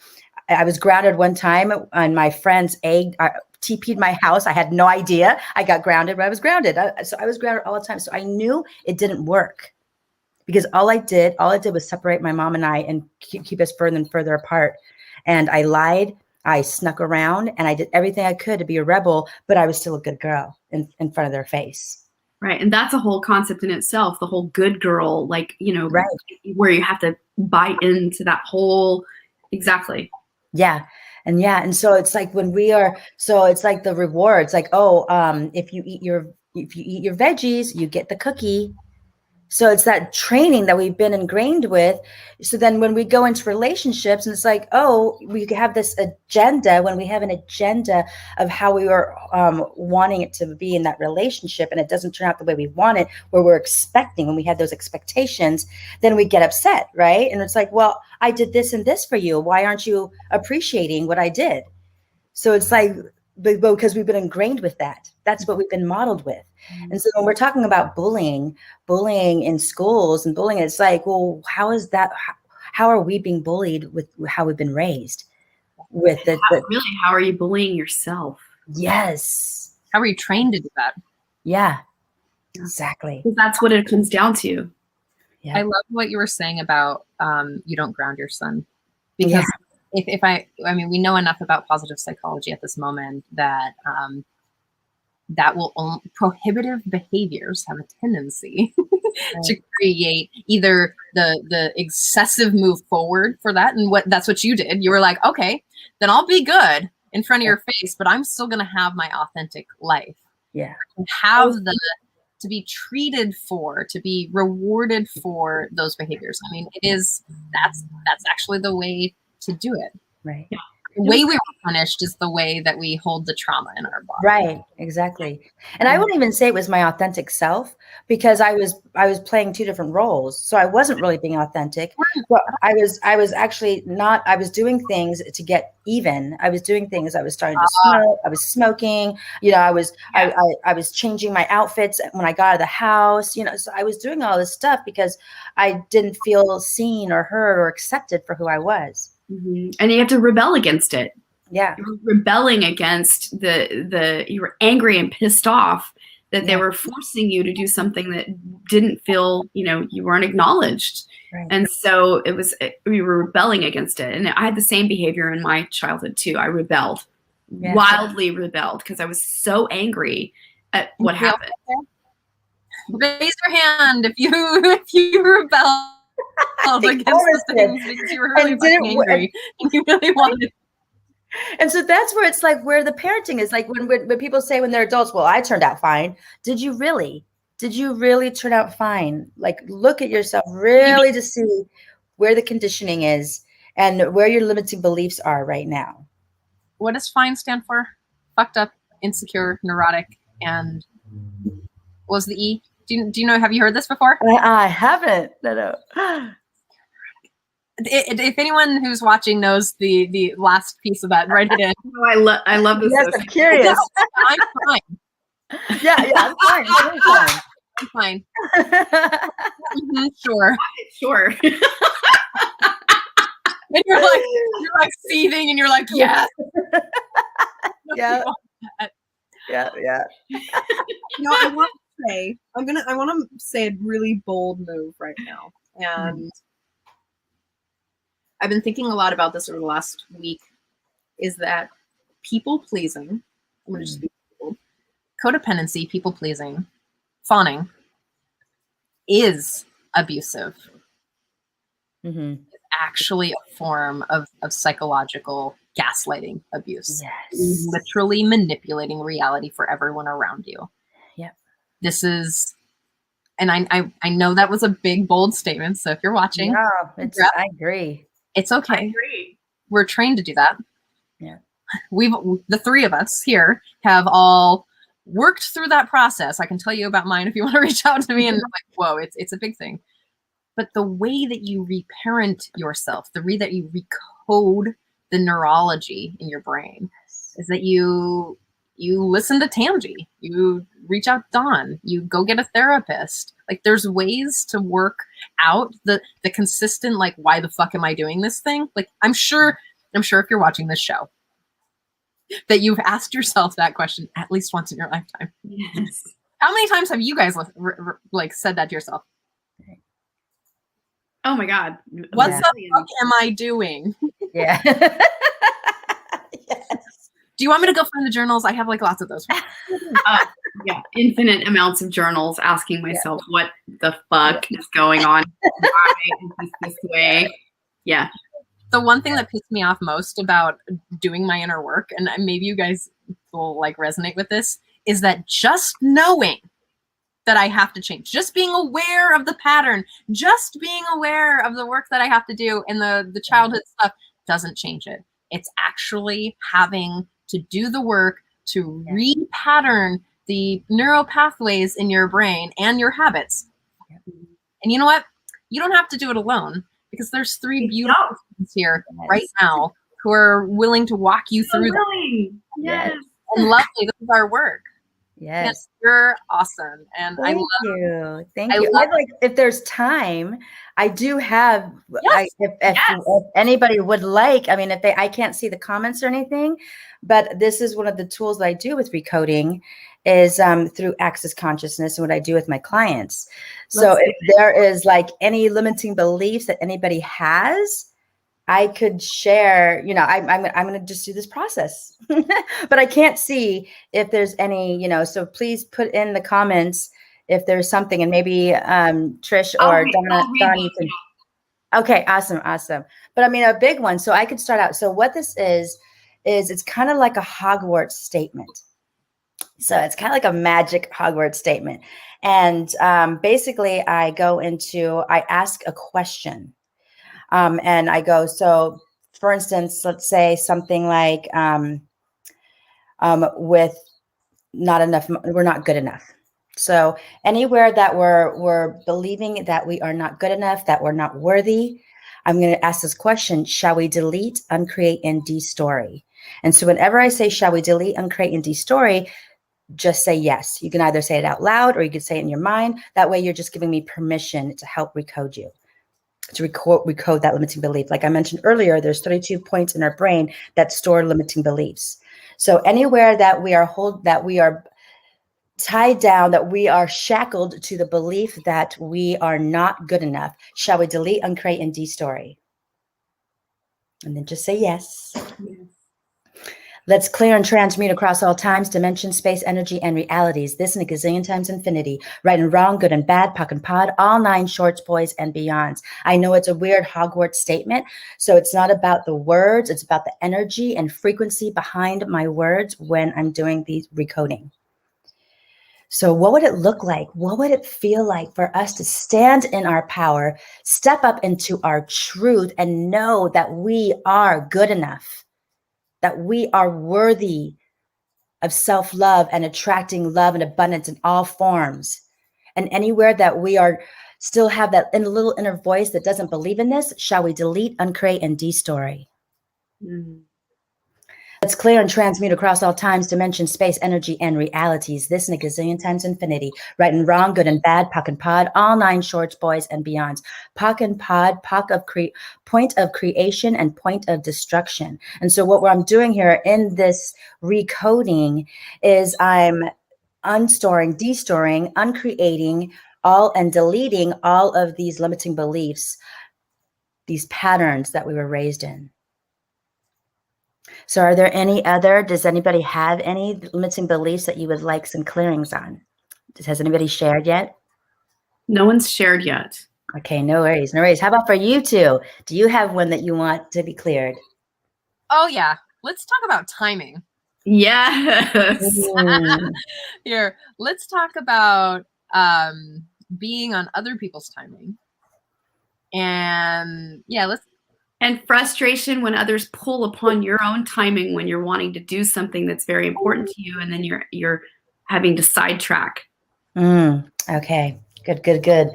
I was grounded one time on my friend's egg. TP'd my house. I had no idea. I got grounded, but I was grounded. So I was grounded all the time. So I knew it didn't work. Because all I did was separate my mom and I and keep us further and further apart. And I lied, I snuck around, and I did everything I could to be a rebel, but I was still a good girl in front of their face. Right. And that's a whole concept in itself, the whole good girl, right. Where you have to buy into that whole, exactly. Yeah. And so it's like it's like the rewards, like, if you eat your veggies, you get the cookie. So it's that training that we've been ingrained with. So then when we go into relationships and it's like, we have this agenda, when we have an agenda of how we were wanting it to be in that relationship, and it doesn't turn out the way we want it, where we're expecting, when we had those expectations, then we get upset, right? And it's like, well, I did this and this for you. Why aren't you appreciating what I did? So it's like, because we've been ingrained with that. That's what we've been modeled with. And so when we're talking about bullying in schools and bullying, it's like, well, how is that? How are we being bullied with how we've been raised? With really, how are you bullying yourself? Yes. How are you trained to do that? Yeah, exactly. That's what it comes down to. Yeah. I love what you were saying about you don't ground your son, because if I mean, we know enough about positive psychology at this moment that prohibitive behaviors have a tendency to create either the excessive move forward for that. And that's what you did. You were like, okay, then I'll be good in front of your face, but I'm still going to have my authentic life. Yeah. Have to be treated for, to be rewarded for those behaviors. I mean, that's actually the way to do it. Right. Yeah. The way we were punished is the way that we hold the trauma in our body. Right, exactly. And I wouldn't even say it was my authentic self, because I was playing two different roles. So I wasn't really being authentic. But I was actually not. I was doing things to get even. I was doing things. I was starting to smoke. I was smoking. I was changing my outfits when I got out of the house. So I was doing all this stuff because I didn't feel seen or heard or accepted for who I was. Mm-hmm. And you have to rebel against it. Yeah. You were rebelling against you were angry and pissed off that they were forcing you to do something that didn't feel, you weren't acknowledged. Right. And so we were rebelling against it. And I had the same behavior in my childhood too. I rebelled, wildly rebelled, because I was so angry at what happened. Raise your hand if you rebel against the things because you were really angry and you really wanted. And so that's where it's like, where the parenting is like, when people say when they're adults, well, I turned out fine. Did you really turn out fine? Like, look at yourself really to see where the conditioning is and where your limiting beliefs are right now. What does fine stand for? Fucked up, insecure, neurotic, and what was the E? Do you know, have you heard this before? I haven't. No. If anyone who's watching knows the last piece of that, write it in. Oh, I love this. Yes, I'm curious. No, I'm fine. Yeah, I'm fine. I'm fine. Mm-hmm, sure. And you're like seething, and you're like, yes. Yeah. Yeah. I want to say, I want to say a really bold move right now, and I've been thinking a lot about this over the last week, is that people pleasing, I'm going to just be bold, codependency, people pleasing, fawning is abusive. Mm-hmm. It's actually a form of psychological gaslighting abuse. Yes. Literally manipulating reality for everyone around you. Yep. This is, and I know that was a big, bold statement. So if you're watching, No, I agree. it's okay. I agree. We're trained to do that. Yeah. The three of us here have all worked through that process. I can tell you about mine if you want to reach out to me. And like, whoa, it's a big thing. But the way that you reparent yourself, the way that you recode the neurology in your brain is that you listen to Tangee, you reach out to Dawn, you go get a therapist. Like there's ways to work out the consistent, like, why the fuck am I doing this thing? Like I'm sure if you're watching this show that you've asked yourself that question at least once in your lifetime. Yes. How many times have you guys like said that to yourself? Oh my God. What the fuck am I doing? Yeah. Yes. Do you want me to go find the journals? I have like lots of those. Yeah, infinite amounts of journals asking myself what the fuck is going on. Why is this way? Yeah. The one thing that pissed me off most about doing my inner work, and maybe you guys will like resonate with this, is that just knowing that I have to change, just being aware of the pattern, just being aware of the work that I have to do and the childhood stuff doesn't change it. It's actually having to do the work to repattern the neural pathways in your brain and your habits. And you know what? You don't have to do it alone because there's three beautiful friends here right now who are willing to walk you through that. Yes. And lovely, this is our work. Yes. You're awesome. And Thank you. Thank you. I'd like, if there's time, I do have, if anybody would like, I mean, I can't see the comments or anything, but this is one of the tools that I do with recoding is through access consciousness and what I do with my clients. So if there is like any limiting beliefs that anybody has, I could share, you know, I'm going to just do this process, but I can't see if there's any, you know, so please put in the comments if there's something, and maybe Trish or Dawn, you can. Okay, awesome. But I mean, a big one. So I could start out. So what this is it's kind of like a Hogwarts statement. So it's kind of like a magic Hogwarts statement. And basically I ask a question. And I go, so for instance, let's say something like with not enough, we're not good enough. So anywhere that we're believing that we are not good enough, that we're not worthy, I'm going to ask this question: shall we delete, uncreate, and destory? And so whenever I say, shall we delete, uncreate, and destory, just say yes. You can either say it out loud or you can say it in your mind. That way you're just giving me permission to help recode you, to recode that limiting belief. Like I mentioned earlier, there's 32 points in our brain that store limiting beliefs. So anywhere that we are tied down, that we are shackled to the belief that we are not good enough, shall we delete, uncreate, and destory? And then just say yes. Let's clear and transmute across all times, dimensions, space, energy, and realities. This and a gazillion times infinity. Right and wrong, good and bad, puck and pod, all 9 shorts, boys, and beyonds. I know it's a weird Hogwarts statement, so it's not about the words. It's about the energy and frequency behind my words when I'm doing these recoding. So what would it look like? What would it feel like for us to stand in our power, step up into our truth, and know that we are good enough, that we are worthy of self-love and attracting love and abundance in all forms? And anywhere that we are still have that in a little inner voice that doesn't believe in this, shall we delete, uncreate, and destory? Let's clear and transmute across all times, dimensions, space, energy, and realities. This and a gazillion times infinity. Right and wrong, good and bad, puck and pod, all 9 shorts, boys, and beyonds. Puck and pod, point of creation and point of destruction. And so what I'm doing here in this recoding is I'm unstoring, destoring, uncreating all and deleting all of these limiting beliefs, these patterns that we were raised in. So are there does anybody have any limiting beliefs that you would like some clearings on? Has anybody shared yet? No one's shared yet. Okay, no worries. How about for you two? Do you have one that you want to be cleared? Oh yeah. let's talk about timing. Yes. Here, let's talk about being on other people's timing. And and frustration when others pull upon your own timing when you're wanting to do something that's very important to you, and then you're having to sidetrack. Okay, good.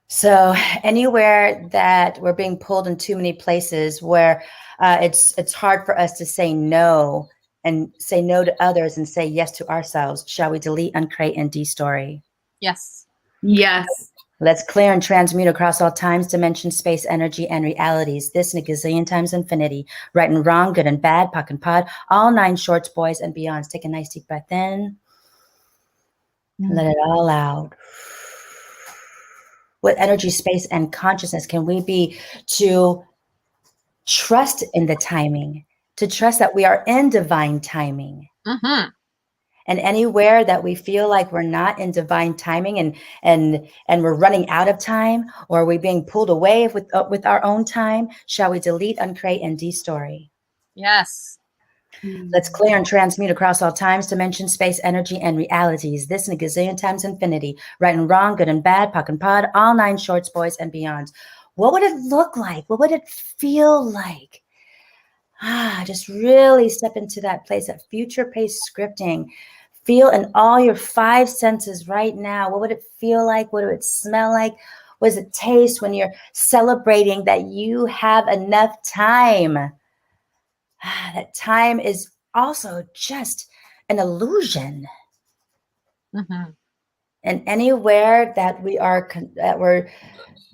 So anywhere that we're being pulled in too many places where it's hard for us to say no and say no to others and say yes to ourselves, shall we delete, uncreate, and destory? Yes. Let's clear and transmute across all times, dimensions, space, energy, and realities. This and a gazillion times infinity. Right and wrong, good and bad, pock and pod, all 9 shorts, boys, and beyonds. Take a nice deep breath in. Let it all out. What energy, space, and consciousness can we be to trust in the timing, to trust that we are in divine timing? And anywhere that we feel like we're not in divine timing and we're running out of time, or are we being pulled away with our own time, shall we delete, uncreate, and destory? Yes. Let's clear and transmute across all times, dimensions, space, energy, and realities. This and a gazillion times infinity. Right and wrong, good and bad, pock and pod, all 9 shorts, boys, and beyonds. What would it look like? What would it feel like? Just really step into that place, that future-paced scripting. Feel in all your 5 senses right now. What would it feel like? What would it smell like? What does it taste when you're celebrating that you have enough time? That time is also just an illusion. And anywhere that we're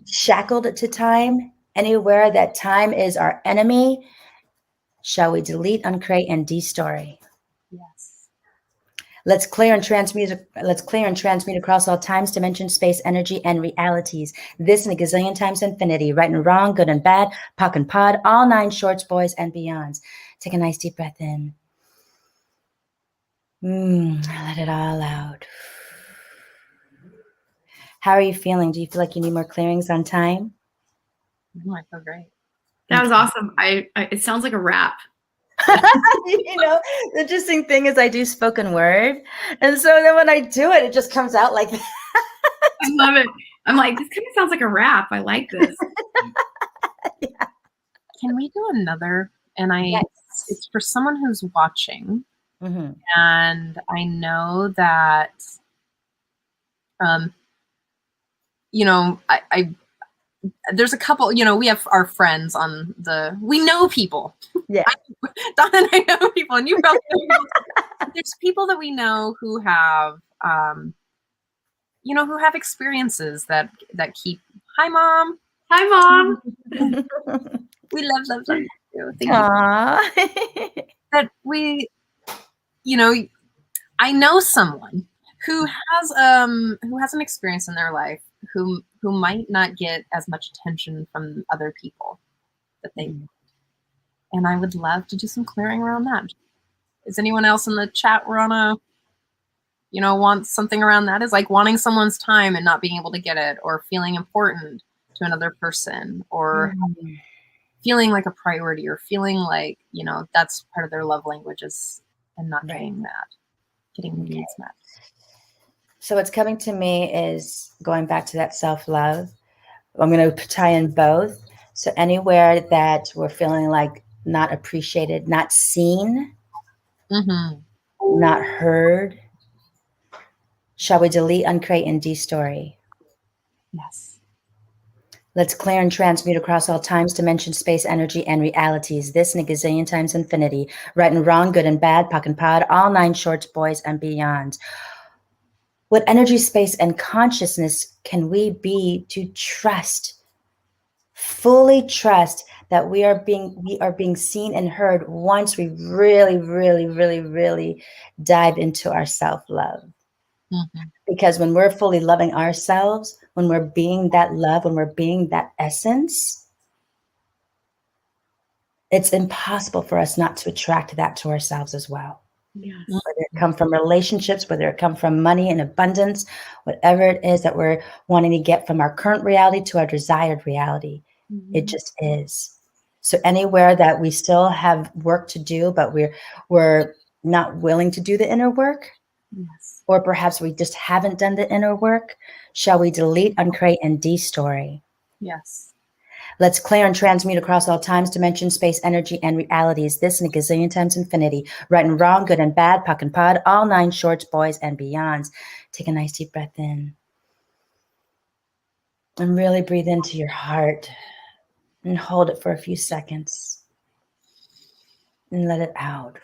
shackled to time, anywhere that time is our enemy, shall we delete, uncreate, and destory? Yes. Let's clear and transmute across all times, dimensions, space, energy, and realities. This and a gazillion times infinity. Right and wrong, good and bad, pock and pod, all 9 shorts, boys, and beyonds. Take a nice deep breath in. Let it all out. How are you feeling? Do you feel like you need more clearings on time? I feel great. That was awesome. It sounds like a rap. The interesting thing is I do spoken word. And so then when I do it, it just comes out like that. I love it. I'm like, this kind of sounds like a rap. I like this. Yeah. Can we do another? And Yes. It's for someone who's watching. Mm-hmm. And I know that, there's a couple, we have our friends we know people. Yeah. Dawn and I know people, and you probably know people. There's people that we know who have, who have experiences that keep, hi, Mom. Hi, Mom. We love you. Thank you. That I know someone who has an experience in their life who might not get as much attention from other people that they want. And I would love to do some clearing around that. Is anyone else in the chat want something around that? Is like wanting someone's time and not being able to get it, or feeling important to another person, or feeling like a priority, or feeling like, that's part of their love languages and not getting the needs met. So what's coming to me is going back to that self-love. I'm going to tie in both. So anywhere that we're feeling like not appreciated, not seen, not heard, shall we delete, uncreate, and destory? Yes. Let's clear and transmute across all times, dimensions, space, energy, and realities. This and a gazillion times infinity. Right and wrong, good and bad, pock and pod, all 9 shorts, boys, and beyond. What energy, space, and consciousness can we be to trust, fully trust that we are being seen and heard once we really, really, really, really dive into our self-love? Because when we're fully loving ourselves, when we're being that love, when we're being that essence, it's impossible for us not to attract that to ourselves as well. Yes. Whether it come from relationships, whether it come from money and abundance, whatever it is that we're wanting to get from our current reality to our desired reality, it just is. So anywhere that we still have work to do, but we're not willing to do the inner work, Yes. or perhaps we just haven't done the inner work, shall we delete, uncreate, and destory? Yes. Let's clear and transmute across all times, dimensions, space, energy, and realities. This and a gazillion times infinity. Right and wrong, good and bad, puck and pod, all 9 shorts, boys, and beyonds. Take a nice deep breath in. And really breathe into your heart. And hold it for a few seconds. And let it out.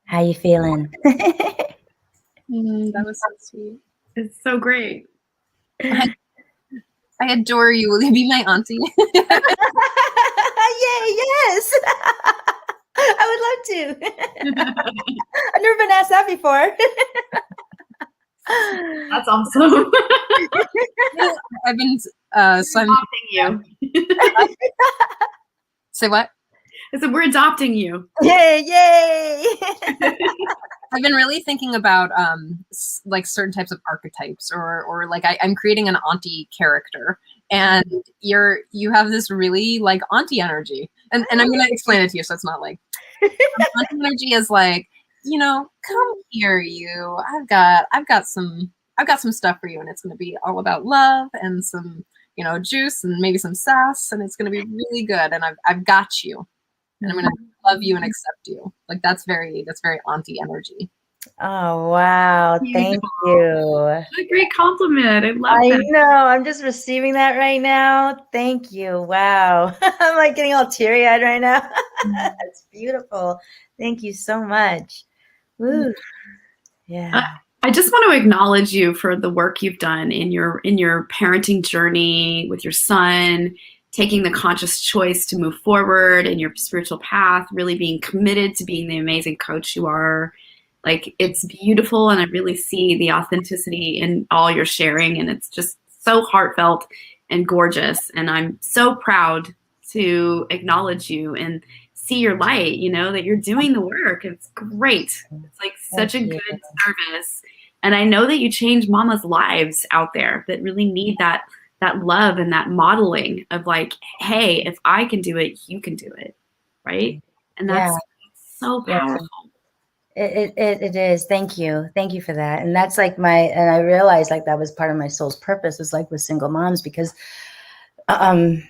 How you feeling? That was so sweet. It's so great. I adore you. Will you be my auntie? Yay, yes. I would love to. I've never been asked that before. That's awesome. I've been Adopting you. Say what? I said we're adopting you. Yay! I've been really thinking about like certain types of archetypes, or like I'm creating an auntie character, and you have this really like auntie energy, and I'm gonna explain it to you so it's not like auntie energy is like, you know, come here, you. I've got some stuff for you, and it's gonna be all about love and some, you know, juice and maybe some sass, and it's gonna be really good, and I've got you. And I'm gonna love you and accept you. Like that's very auntie energy. Oh wow! Thank you. What a great compliment. I love I that. know. I'm just receiving that right now. Thank you. Wow. I'm like getting all teary-eyed right now. That's beautiful. Thank you so much. Woo. Yeah. I just want to acknowledge you for the work you've done in your parenting journey with your son, taking the conscious choice to move forward in your spiritual path, really being committed to being the amazing coach you are. Like, it's beautiful, and I really see the authenticity in all your sharing, and it's just so heartfelt and gorgeous. And I'm so proud to acknowledge you and see your light, you know, that you're doing the work. It's great. It's like such a good service. And I know that you change mamas' lives out there that really need that love and that modeling of like, hey, if I can do it, you can do it. Right. And that's so powerful. It is. Thank you. Thank you for that. And that's like and I realized like that was part of my soul's purpose, was like with single moms, because, and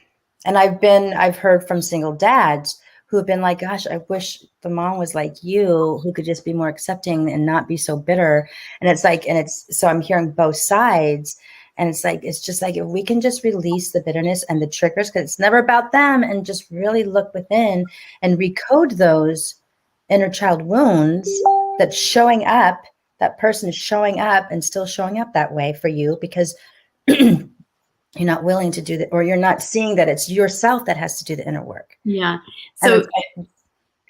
I've heard from single dads who have been like, gosh, I wish the mom was like you, who could just be more accepting and not be so bitter. And it's like, so I'm hearing both sides. And it's like, it's just like, if we can just release the bitterness and the triggers, because it's never about them, and just really look within and recode those inner child wounds that's showing up, that person is showing up and still showing up that way for you because you're not willing to do that, or you're not seeing that it's yourself that has to do the inner work. Yeah. So,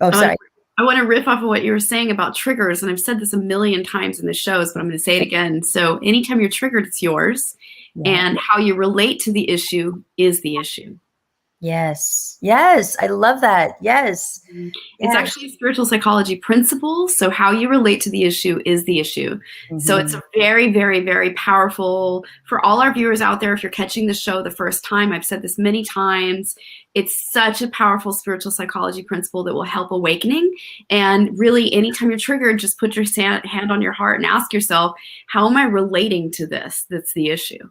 sorry. I want to riff off of what you were saying about triggers. And I've said this a million times in the shows, but I'm going to say it again. So anytime you're triggered, it's yours. Yeah. And how you relate to the issue is the issue. Yes. Yes. I love that. Yes. It's actually a spiritual psychology principle. So how you relate to the issue is the issue. Mm-hmm. So it's a very, very, very powerful, for all our viewers out there, if you're catching the show the first time, I've said this many times, it's such a powerful spiritual psychology principle that will help awakening. And really, anytime you're triggered, just put your hand on your heart and ask yourself, how am I relating to this? That's the issue.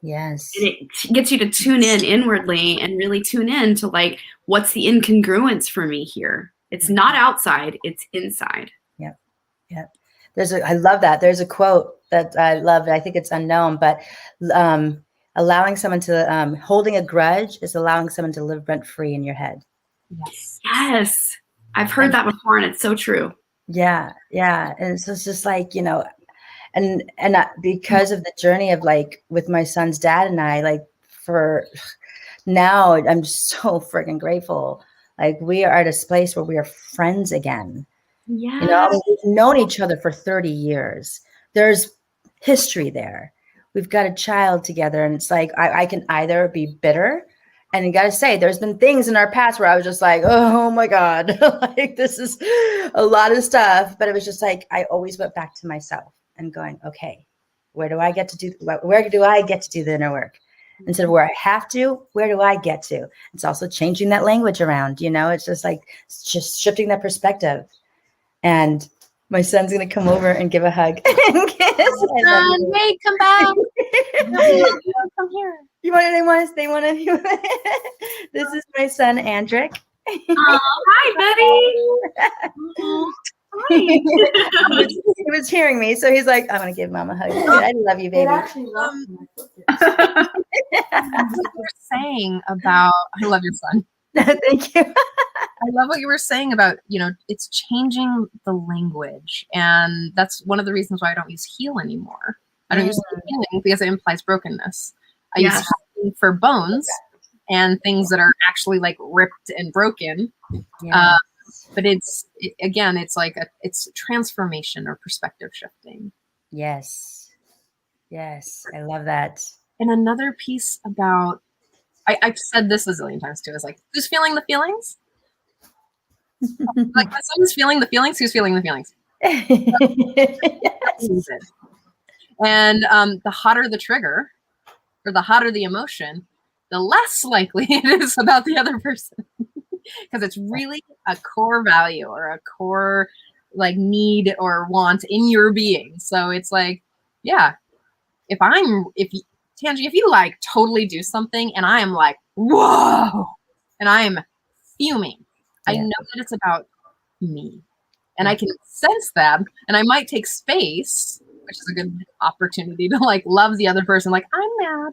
Yes. And it gets you to tune in inwardly and really tune in to like, what's the incongruence for me here? It's not outside, it's inside. Yep. Yep. I love that. There's a quote that I love. I think it's unknown, but allowing someone to, holding a grudge is allowing someone to live rent free in your head. Yes. Yes. I've heard that before, and it's so true. Yeah. Yeah. And so it's just like, you know, and because of the journey of like with my son's dad and I, like for now, I'm so freaking grateful. Like we are at a place where we are friends again. Yeah. You know, I mean, we've known each other for 30 years. There's history there. We've got a child together, and it's like, I can either be bitter, and you got to say, there's been things in our past where I was just like, oh my God, like this is a lot of stuff. But it was just like, I always went back to myself. and going, okay, where do I get to do the inner work? Instead of where I have to, where do I get to? It's also changing that language around, it's just like, it's just shifting that perspective. And my son's going to come over and give a hug and kiss. Hey, come back. Come here. They want to. This is my son, Andrick. Oh, hi, buddy. Hi. He was hearing me, so he's like, I'm going to give mom a hug. I love you, baby. What you're saying about, I love your son. Thank you. I love what you were saying about, it's changing the language. And that's one of the reasons why I don't use heal anymore. I don't use healing because it implies brokenness. I use healing for bones and things that are actually like ripped and broken. Yes. But it's like it's transformation or perspective shifting. Yes. Yes. I love that. And another piece about, I've said this a zillion times too, is like, who's feeling the feelings? Like, my son's feeling the feelings. Who's feeling the feelings? Yes. And the hotter the trigger, or the hotter the emotion, the less likely it is about the other person, because it's really a core value or a core like need or want in your being. So it's like, yeah, Tangee, if you like totally do something and I am like, whoa, and I am fuming, I know that it's about me. And I can sense that, and I might take space, which is a good opportunity to like love the other person. Like, I'm mad.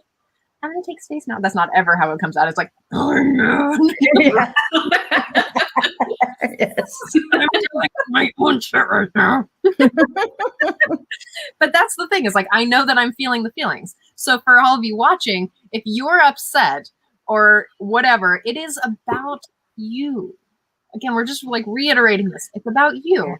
I'm gonna take space now. That's not ever how it comes out. It's like, I'm mad. Yeah. Yes. I'm doing my own shit right now. But that's the thing, is like, I know that I'm feeling the feelings. So for all of you watching, if you're upset or whatever, it is about you. Again, we're just like reiterating this. It's about you.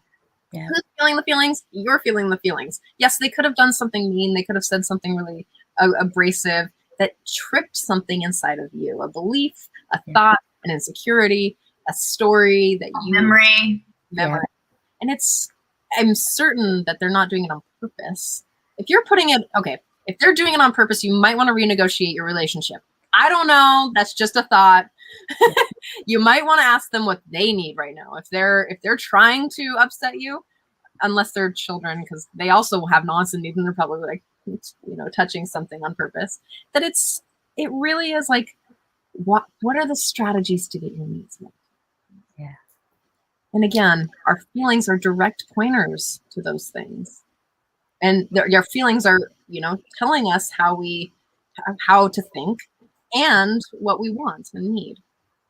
Yeah. Who's feeling the feelings? You're feeling the feelings. Yes, they could have done something mean. They could have said something really abrasive that tripped something inside of you, a belief, a thought, an insecurity, a story that you memory. And I'm certain that they're not doing it on purpose. If they're doing it on purpose, you might want to renegotiate your relationship. I don't know. That's just a thought. You might want to ask them what they need right now. If they're trying to upset you, unless they're children, because they also have nonsense needs and they're probably like, touching something on purpose. That it really is like, what are the strategies to get your needs met? Yeah. And again, our feelings are direct pointers to those things. And your feelings are, telling us how to think and what we want and need.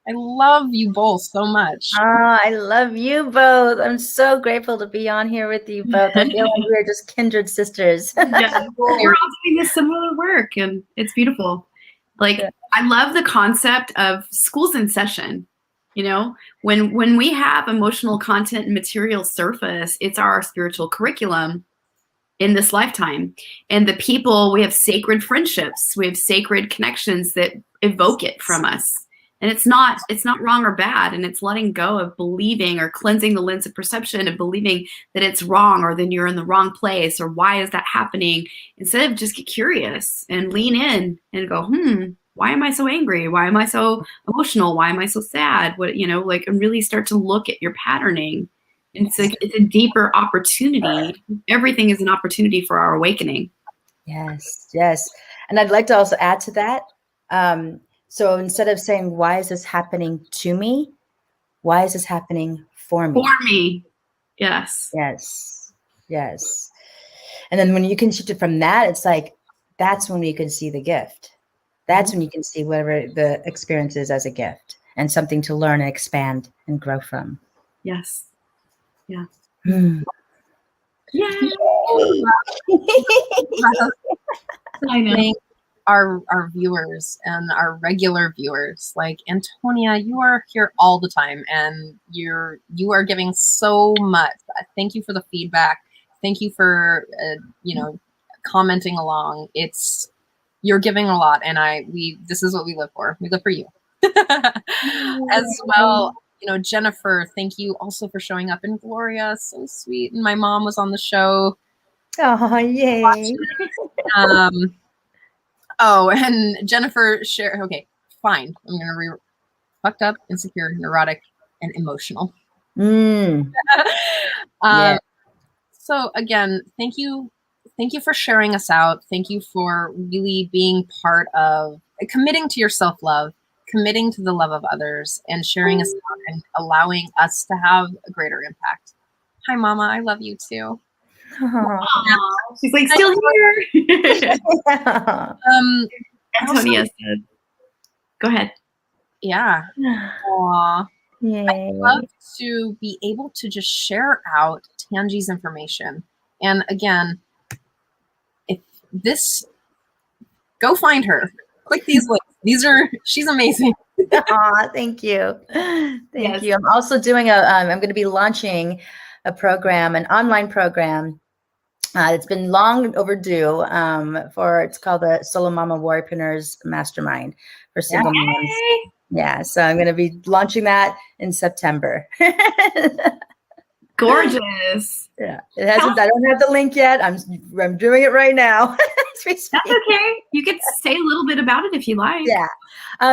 I love you both so much. Oh, I love you both. I'm so grateful to be on here with you both. I feel like we're just kindred sisters. Yeah, we're all doing this similar work, and it's beautiful. Like, I love the concept of schools in session. When we have emotional content and material surface, it's our spiritual curriculum in this lifetime. And the people, we have sacred friendships, we have sacred connections that evoke it from us. And it's not wrong or bad, and it's letting go of believing or cleansing the lens of perception of believing that it's wrong or then you're in the wrong place or why is that happening, instead of just get curious and lean in and go, why am I so angry? Why am I so emotional? Why am I so sad? And really start to look at your patterning. And it's a deeper opportunity. Everything is an opportunity for our awakening. Yes, yes. And I'd like to also add to that. So instead of saying, why is this happening to me? Why is this happening for me? For me. Yes. Yes. Yes. And then when you can shift it from that, it's like, that's when you can see the gift. That's when you can see whatever the experience is as a gift and something to learn and expand and grow from. Yes. Yeah. Yeah. I know. Our viewers and our regular viewers, like Antonia, you are here all the time, and you are giving so much. Thank you for the feedback. Thank you for commenting along. You're giving a lot, and this is what we live for. We live for you as well. Jennifer, thank you also for showing up, and Gloria, so sweet. And my mom was on the show. Oh, yay. Oh, and Jennifer share. Okay, fine. I'm gonna fucked up, insecure, neurotic, and emotional. Yeah. So again, thank you for sharing us out. Thank you for really being part of committing to your self-love, committing to the love of others, and sharing us out and allowing us to have a greater impact. Hi, Mama. I love you too. Aww. She's like still here. Antonia said, "Go ahead." Yeah. Aww. Yay. I'd love to be able to just share out Tangee's information. And again, if this, go find her. Click these links. She's amazing. Aw, thank you. Thank you. I'm also doing I'm going to be launching a program, an online program. It's been long overdue. It's called the Solo Mama Warriorpreneurs Mastermind for single moms. Yeah, so I'm going to be launching that in September. Gorgeous. Yeah, it hasn't. I don't have the link yet. I'm doing it right now. That's okay. You could say a little bit about it if you like. Yeah,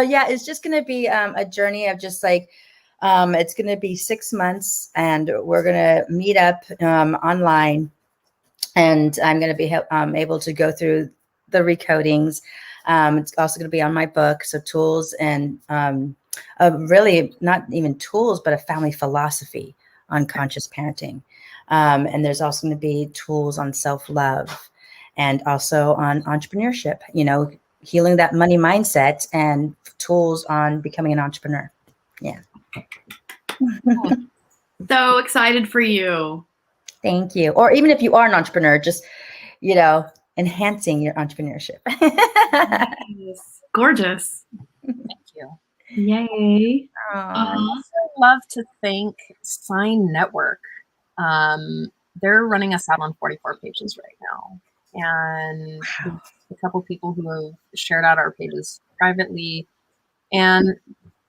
yeah. It's just going to be a journey of just like it's going to be 6 months, and we're going to meet up online, and I'm going to be able to go through the recodings. It's also going to be on my book, so tools and really not even tools, but a family philosophy on conscious parenting. And there's also going to be tools on self-love and also on entrepreneurship, healing that money mindset and tools on becoming an entrepreneur. Yeah. So excited for you. Thank you. Or even if you are an entrepreneur, just, enhancing your entrepreneurship. Yes. Gorgeous. Thank you. Yay. I also love to thank Sign Network. They're running us out on 44 pages right now. And a couple people who have shared out our pages privately. And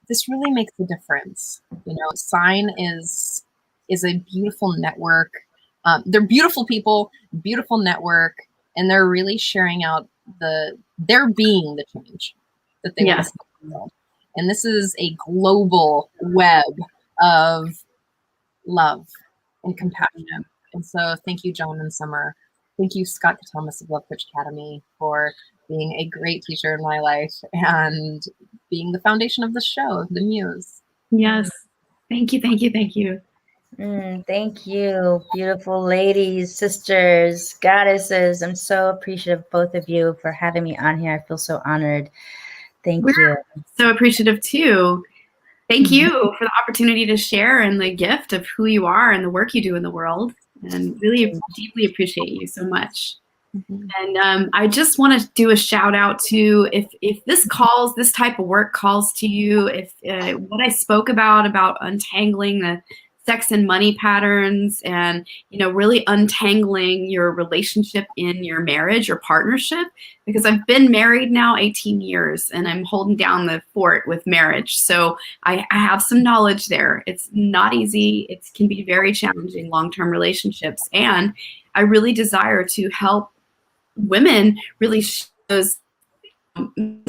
this really makes a difference. Sign is a beautiful network. They're beautiful people, beautiful network, and they're really sharing out they're being the change that they want to see in the world. And this is a global web of love and compassion. And so thank you, Joan and Summer. Thank you, Scott Thomas of Love Coach Academy, for being a great teacher in my life and being the foundation of the show, the muse. Yes. Thank you, thank you, thank you. Thank you, beautiful ladies, sisters, goddesses. I'm so appreciative of both of you for having me on here. I feel so honored. Thank you. So appreciative too. Thank you for the opportunity to share and the gift of who you are and the work you do in the world. And really deeply appreciate you so much. And I just want to do a shout out to if this type of work calls to you, if what I spoke about untangling the sex and money patterns and, really untangling your relationship in your marriage or partnership, because I've been married now 18 years and I'm holding down the fort with marriage. So I have some knowledge there. It's not easy. It can be very challenging, long-term relationships. And I really desire to help women really show those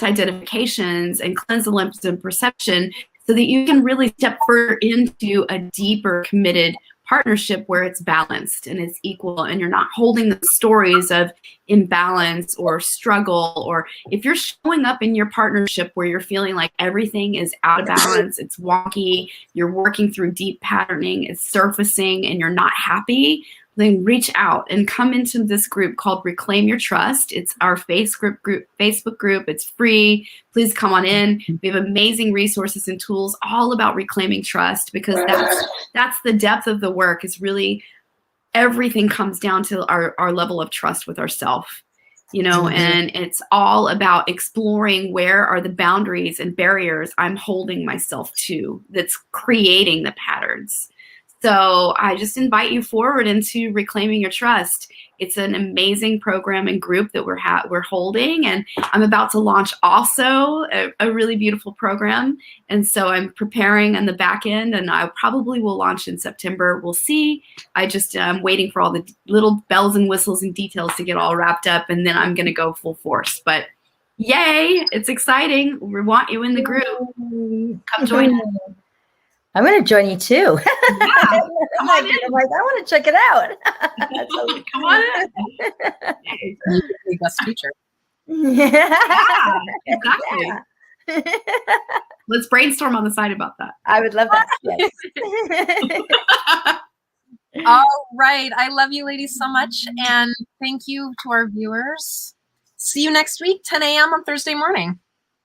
identifications and cleanse the limits of perception so that you can really step further into a deeper committed partnership where it's balanced and it's equal and you're not holding the stories of imbalance or struggle, or if you're showing up in your partnership where you're feeling like everything is out of balance, it's wonky, you're working through deep patterning, it's surfacing and you're not happy, then reach out and come into this group called Reclaim Your Trust. It's our Facebook group. It's free. Please come on in. We have amazing resources and tools all about reclaiming trust, because that's the depth of the work. Is really everything comes down to our level of trust with ourselves, and it's all about exploring where are the boundaries and barriers I'm holding myself to that's creating the patterns. So I just invite you forward into Reclaiming Your Trust. It's an amazing program and group that we're holding, and I'm about to launch also a really beautiful program. And so I'm preparing on the back end, and I probably will launch in September. We'll see. I just am waiting for all the little bells and whistles and details to get all wrapped up, and then I'm going to go full force. But yay, it's exciting. We want you in the group. Come join us. I'm going to join you too. Yeah, come on in. I'm like, I want to check it out. Come on in. You could be guest feature. Yeah, exactly. Yeah. Let's brainstorm on the side about that. I would love that. Yes. All right. I love you ladies so much. And thank you to our viewers. See you next week, 10 a.m. on Thursday morning.